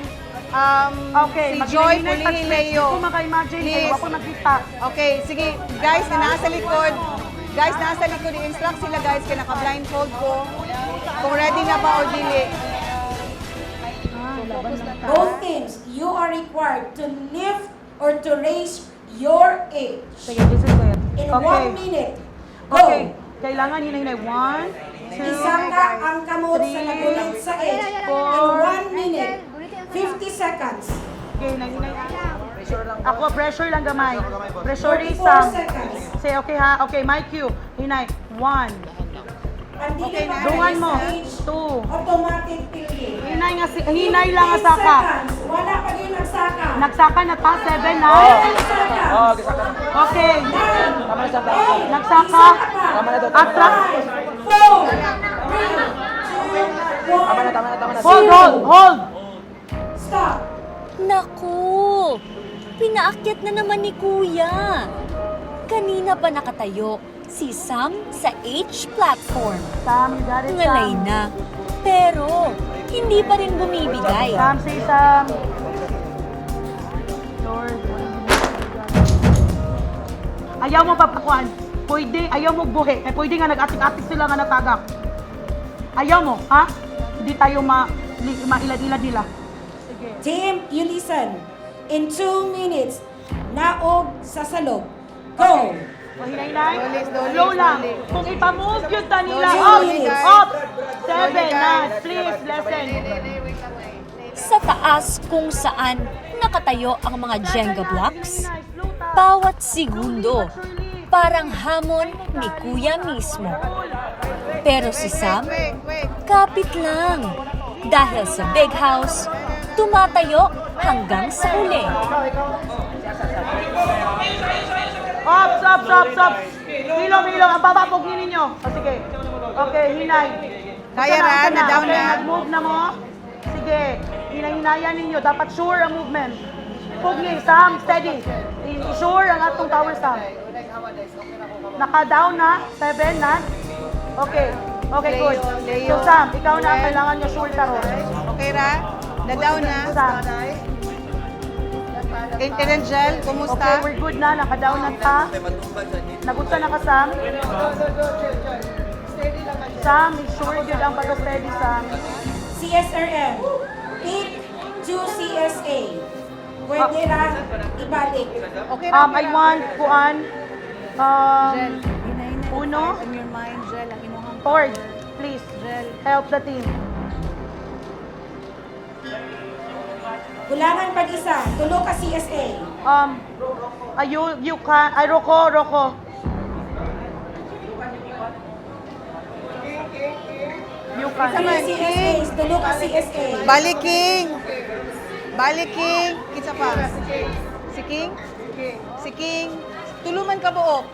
Speaker 19: Okay,
Speaker 12: Si Joy, pulihin Leo.
Speaker 19: Kung maka-imagine,
Speaker 12: Please.
Speaker 19: kayo ako nakita.
Speaker 12: Okay, sige. Guys, na nasa likod. Guys, nasa likod. I-instruct sila guys, kaya naka-blindfold ko. Kung ready na ba o dili.
Speaker 4: Both teams, you are required to lift or to raise your age.
Speaker 19: Sige, this is it.
Speaker 4: In
Speaker 19: Okay.
Speaker 4: 1 minute. Go!
Speaker 19: Okay. Kailangan hinay-hinay. 1, 2,
Speaker 4: Isangka ang kamot sa
Speaker 19: 3,
Speaker 4: nagulit sa age. In 1 minute. 50 seconds.
Speaker 19: Okay, hinay-hinay. Ako, pressure lang gamay. Pressure
Speaker 4: 44
Speaker 19: isang.
Speaker 4: seconds.
Speaker 19: Say, okay ha? Okay, my cue. Hinay. 1.
Speaker 4: Okay,
Speaker 19: Dungan mo. 2.
Speaker 4: Automatic tilde.
Speaker 19: Hinay lang ang saka.
Speaker 4: Wala pa din nagsaka.
Speaker 19: Nagsaka na ta, 7 na. Okay. Nagsaka. Attract.
Speaker 4: 4, 3, 2, 1.
Speaker 19: Hold.
Speaker 4: Stop.
Speaker 6: Naku! Pinaakyat na naman ni Kuya. Kanina pa nakatayo si Sam sa H platform.
Speaker 19: Sam, you got it,
Speaker 6: Ngalay
Speaker 19: Sam.
Speaker 6: na. Pero, hindi pa rin bumibigay.
Speaker 19: Sam, say Sam. Lord. Ayaw mo papakuan. Pwede, ayaw mo buhi. Eh, pwede nga nag-atik-atik sila nga natagak. Ayaw mo, ha? Hindi tayo mailad-ilad nila. Sige.
Speaker 4: Team, you listen. In 2 minutes, naog sa salog. Go!
Speaker 19: Mahinay-hinay. Slow lang. Kung ipamove yun ta nila.
Speaker 4: Slowly,
Speaker 19: Up! 7 na. Please, listen.
Speaker 6: Sa taas kung saan nakatayo ang mga Jenga blocks, bawat segundo parang hamon ni Kuya mismo. Pero si Sam, kapit lang. Dahil sa big house, tumatayo hanggang sa uli.
Speaker 19: Stop. Hilong. Ang bababog ninyo. O, sige. Okay, hinay.
Speaker 12: Kaya ra, na-down
Speaker 19: Okay,
Speaker 12: na.
Speaker 19: nag-move na mo. Sige. Hinay-hinayan ninyo. Dapat sure ang movement. Pugni, Sam, steady. I-sure ang atong tower, Sam. Naka-down na. 7 na. Okay. Okay, good. So Sam, ikaw na ang kailangan nyo shoulder ron.
Speaker 12: Okay ra? Na-down na?
Speaker 19: Sam.
Speaker 12: Angel, kumusta?
Speaker 19: Okay, we're good na. Naka-down na ka. Nagutsa na ka, Sam. Sam, make sure yun ang pag-steady, Sam.
Speaker 16: CSRM, pick to CSA. Pwede ra ibalik.
Speaker 12: Okay
Speaker 19: I want kuan. Uno.
Speaker 5: In your mind, Jel, ang inuhang
Speaker 19: Ford, please. Help the team.
Speaker 16: Kulangan pag-isa. Tulo ka CSA.
Speaker 19: You can, Rocco. You can.
Speaker 16: Three CSAs. Tulo ka CSA.
Speaker 12: Baliking. Kita pa. Si King? Si King. Tuluman ka buok.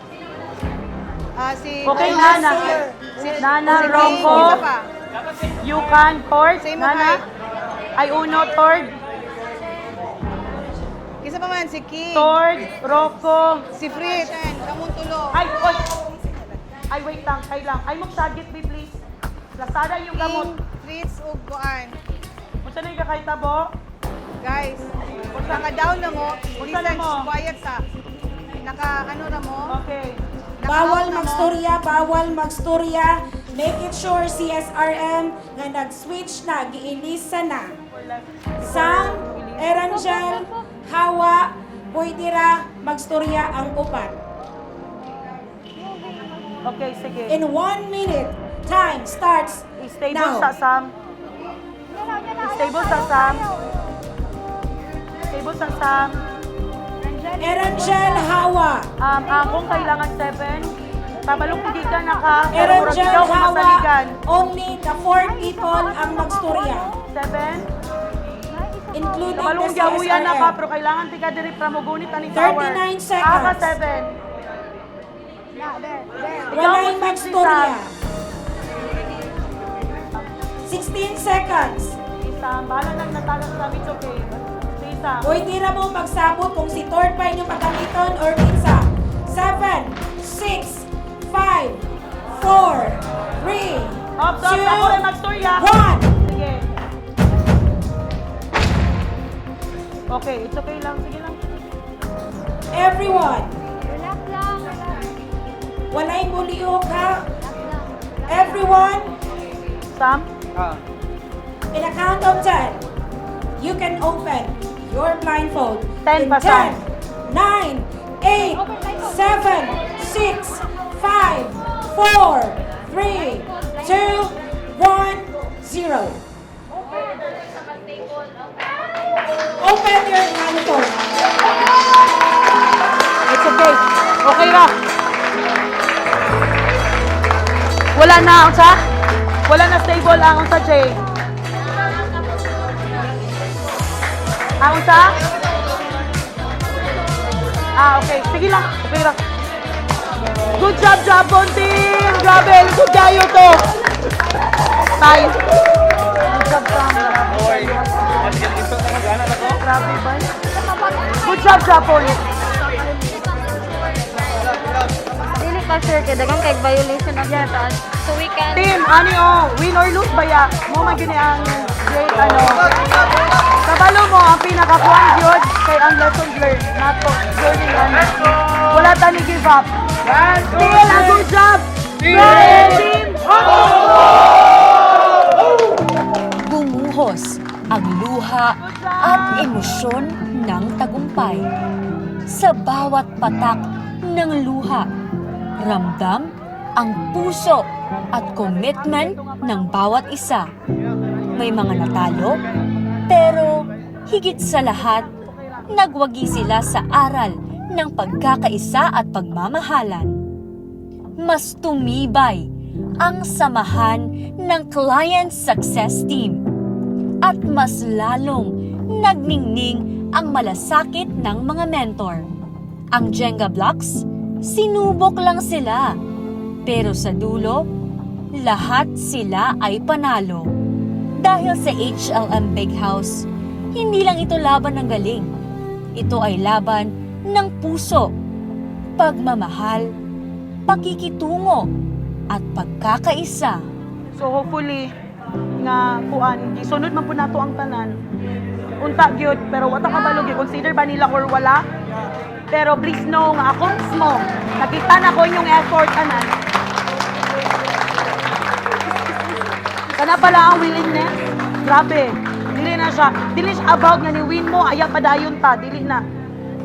Speaker 19: Okay, Nana. Nana, Rocco.
Speaker 12: Isa pa.
Speaker 19: You can, Ford.
Speaker 12: Same mo,
Speaker 19: Nana. Ay, Uno, Ford.
Speaker 12: Kisa pa man, si King.
Speaker 19: Ford, Rocco.
Speaker 12: Si Fritz. Kamong tulo.
Speaker 19: Ay, oy. Ay, wait lang. Ay, magsagit, me, please. Lasada yung gamot.
Speaker 12: Fritz, ug kuan.
Speaker 19: Punta na yung kakaitabo.
Speaker 12: Guys, kung naka-down na mo,
Speaker 19: Punta na mo.
Speaker 12: quiet sa. Naka-ano na mo.
Speaker 19: Okay.
Speaker 16: Bawal magstorya. Make it sure CSRM nga nag-switch na, giilisa na. Sam, Erangel, Hawa, pwede ra magstorya ang upat.
Speaker 19: Okay, sige.
Speaker 16: In 1 minute, time starts
Speaker 19: Stable
Speaker 16: now.
Speaker 19: sa Sam. Stable sa Sam. Stable sa Sam.
Speaker 16: Erangel, Hawa.
Speaker 19: Akong kailangan 7. Tabalong hindi ka naka.
Speaker 16: Erangel,
Speaker 19: ikaw
Speaker 16: Hawa.
Speaker 19: masaligan.
Speaker 16: Only the 4 people ang magstorya.
Speaker 19: 7.
Speaker 16: Including
Speaker 19: Tabalong
Speaker 16: the
Speaker 19: yahuyan na ka,
Speaker 16: CSRM.
Speaker 19: pero kailangan tika diri pramugunit ani tower.
Speaker 16: 39 seconds.
Speaker 19: Aka 7.
Speaker 16: Walay magstorya. 16 seconds.
Speaker 19: Sam, bahala nang natagas sa it's okay. Say Sam.
Speaker 16: Pwede na mo magsabot kung si Third pa inyong pagkamiton or pinsa. 7, 6, 5, 4, 3,
Speaker 19: Stop, ako rin magstorya.
Speaker 16: 1.
Speaker 19: Sige. Okay, it's okay lang. Sige lang.
Speaker 16: Everyone. Walay buliok ha. Everyone.
Speaker 19: Sam?
Speaker 16: In a count of 10, you can open your blindfold.
Speaker 19: 10
Speaker 16: In
Speaker 19: pa, Sam.
Speaker 16: 10, 9, 8, 7, 6, 5, 4, 3, 2, 1, 0. Open your blindfold.
Speaker 19: It's okay. Okay ra. Wala na ang sa? Wala na stable ang sa J. Ang sa? Okay. Sige lang. Okay lang. Good job, Japon team! Grabe, good kayo to! Tayo. Good job, Sam. Grabe ba? Good job, Japon.
Speaker 9: Dili pa sure kay dagang kay violation of the so we can
Speaker 19: Team, win or lose ba ya? Mo man gini ang great Kabalo mo ang pinakakuan gyud kay ang lesson learned. Nato, learning wala ta ni give up. Still a good job. Team.
Speaker 6: Bumuhos ang luha at emosyon ng tagumpay. Sa bawat patak ng luha, ramdam ang puso at commitment ng bawat isa. May mga natalo, pero higit sa lahat, nagwagi sila sa aral ng pagkakaisa at pagmamahalan. Mas tumibay ang samahan ng Client Success Team at mas lalong nagningning ang malasakit ng mga mentor. Ang Jenga blocks, sinubok lang sila. Pero sa dulo, lahat sila ay panalo. Dahil sa HLM Big House, hindi lang ito laban ng galing. Ito ay laban ng puso, pagmamahal, pakikitungo, at pagkakaisa.
Speaker 19: So hopefully nga kuan gisunod man po nato ang tanan. Unta gyud pero wata kabalo gyud consider ba nila or wala. Pero please know nga ako mismo nakita na ko inyong effort anan. Kana pala ang willingness. Grabe. Dili siya about nga ni win mo aya padayon ta dili na.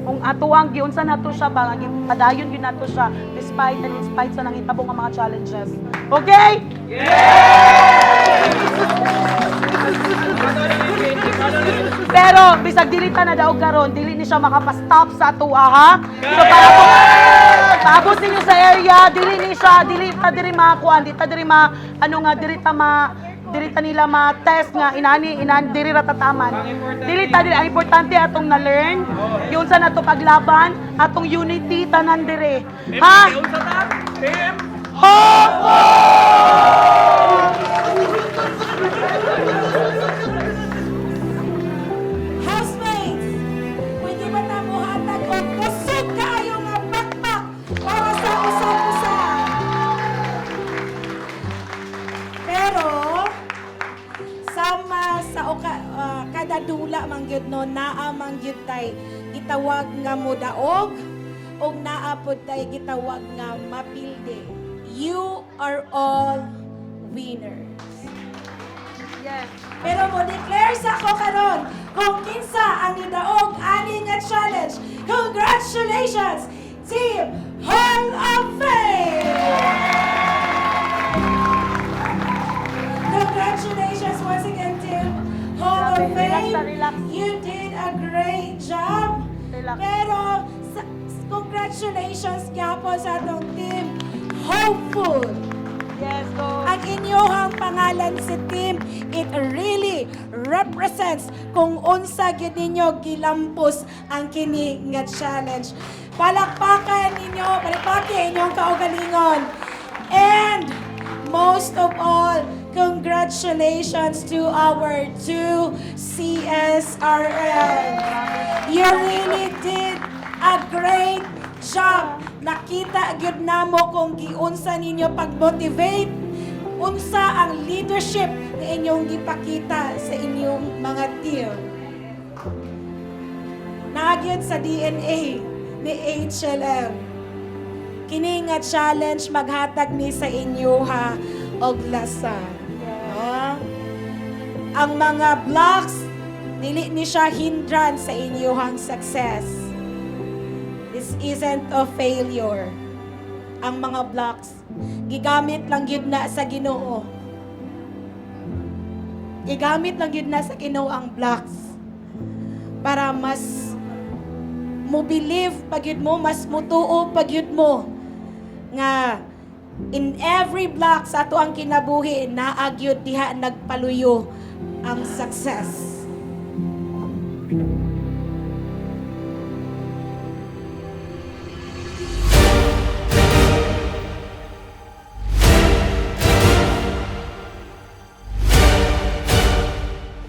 Speaker 19: Kung ato ang giunsa nato siya ba padayon gyud nato siya despite and in spite sa nangitabo nga mga challenges. Okay? Pero bisag dili ta na daog karon, dili ni siya makapastop sa ato ha. So para kung paabot ninyo sa area, dili ta diri makuan, dili ta diri diri ta nila ma-test nga inani diri ra tataman. Dili ang importante atong na-learn, yung sa nato paglaban, atong unity tanan diri. Ha?
Speaker 20: Team
Speaker 16: Housemates, pwede ba na mo hatag o kusog kayo nga bakbak para sa usa-usa? Pero, sama sa kada dula man gyud no, naa man gyud tay gitawag nga modaog o naa pod tay gitawag nga mapilde. You are all winners.
Speaker 19: Yes.
Speaker 16: Pero mo declare sa ko karon kung kinsa ang nidaog ani nga challenge. Congratulations, Team Hall of Fame! Congratulations once again, Team Hall of Fame. You did a great job. Pero congratulations gyapon sa atong Team Hopeful.
Speaker 19: Yes, go.
Speaker 16: Ang inyohang pangalan si Team, it really represents kung unsa gyud ninyo gilampos ang kini nga challenge. Palakpakan ninyo, palakpakin inyong kaugalingon. And most of all, congratulations to our 2 CSRL. You really did a great job. Nakita gyud namo kung giunsa ninyo pag-motivate, unsa ang leadership na inyong gipakita sa inyong mga team. Nagyod sa DNA ni HLM. Kini nga challenge maghatag ni sa inyo ha og lasan. Ang mga blocks dili ni siya hindran sa inyong success. This isn't a failure. Ang mga blocks, gigamit lang yun na sa Ginoo. Gigamit lang yun na sa Ginoo ang blocks. Para mas mo believe pag yun mo, mas mutuo pag yun mo. Nga, in every block sa ato ang kinabuhi, naagyod diha nagpaluyo ang success.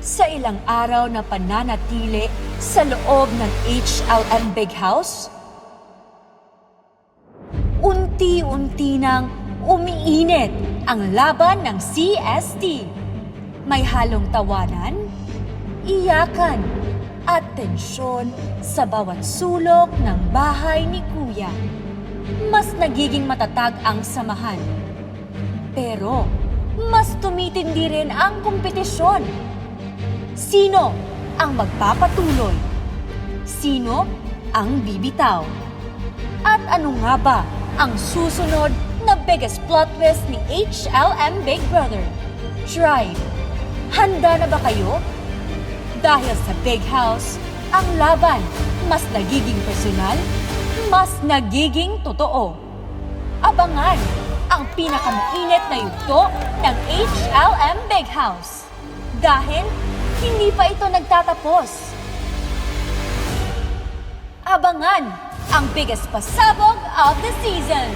Speaker 6: Sa ilang araw na pananatili sa loob ng HLM Big House, unti-unti nang umiinit ang laban ng CST. May halong tawanan, iyakan, at tensyon sa bawat sulok ng bahay ni Kuya. Mas nagiging matatag ang samahan. Pero, mas tumitindi rin ang kompetisyon. Sino ang magpapatuloy? Sino ang bibitaw? At ano nga ba ang susunod na biggest plot twist ni HLM Big Brother? Tribe, handa na ba kayo? Dahil sa Big House, ang laban mas nagiging personal, mas nagiging totoo. Abangan ang pinakamainit na yugto ng HLM Big House. Dahil hindi pa ito nagtatapos. Abangan ang biggest pasabog of the season.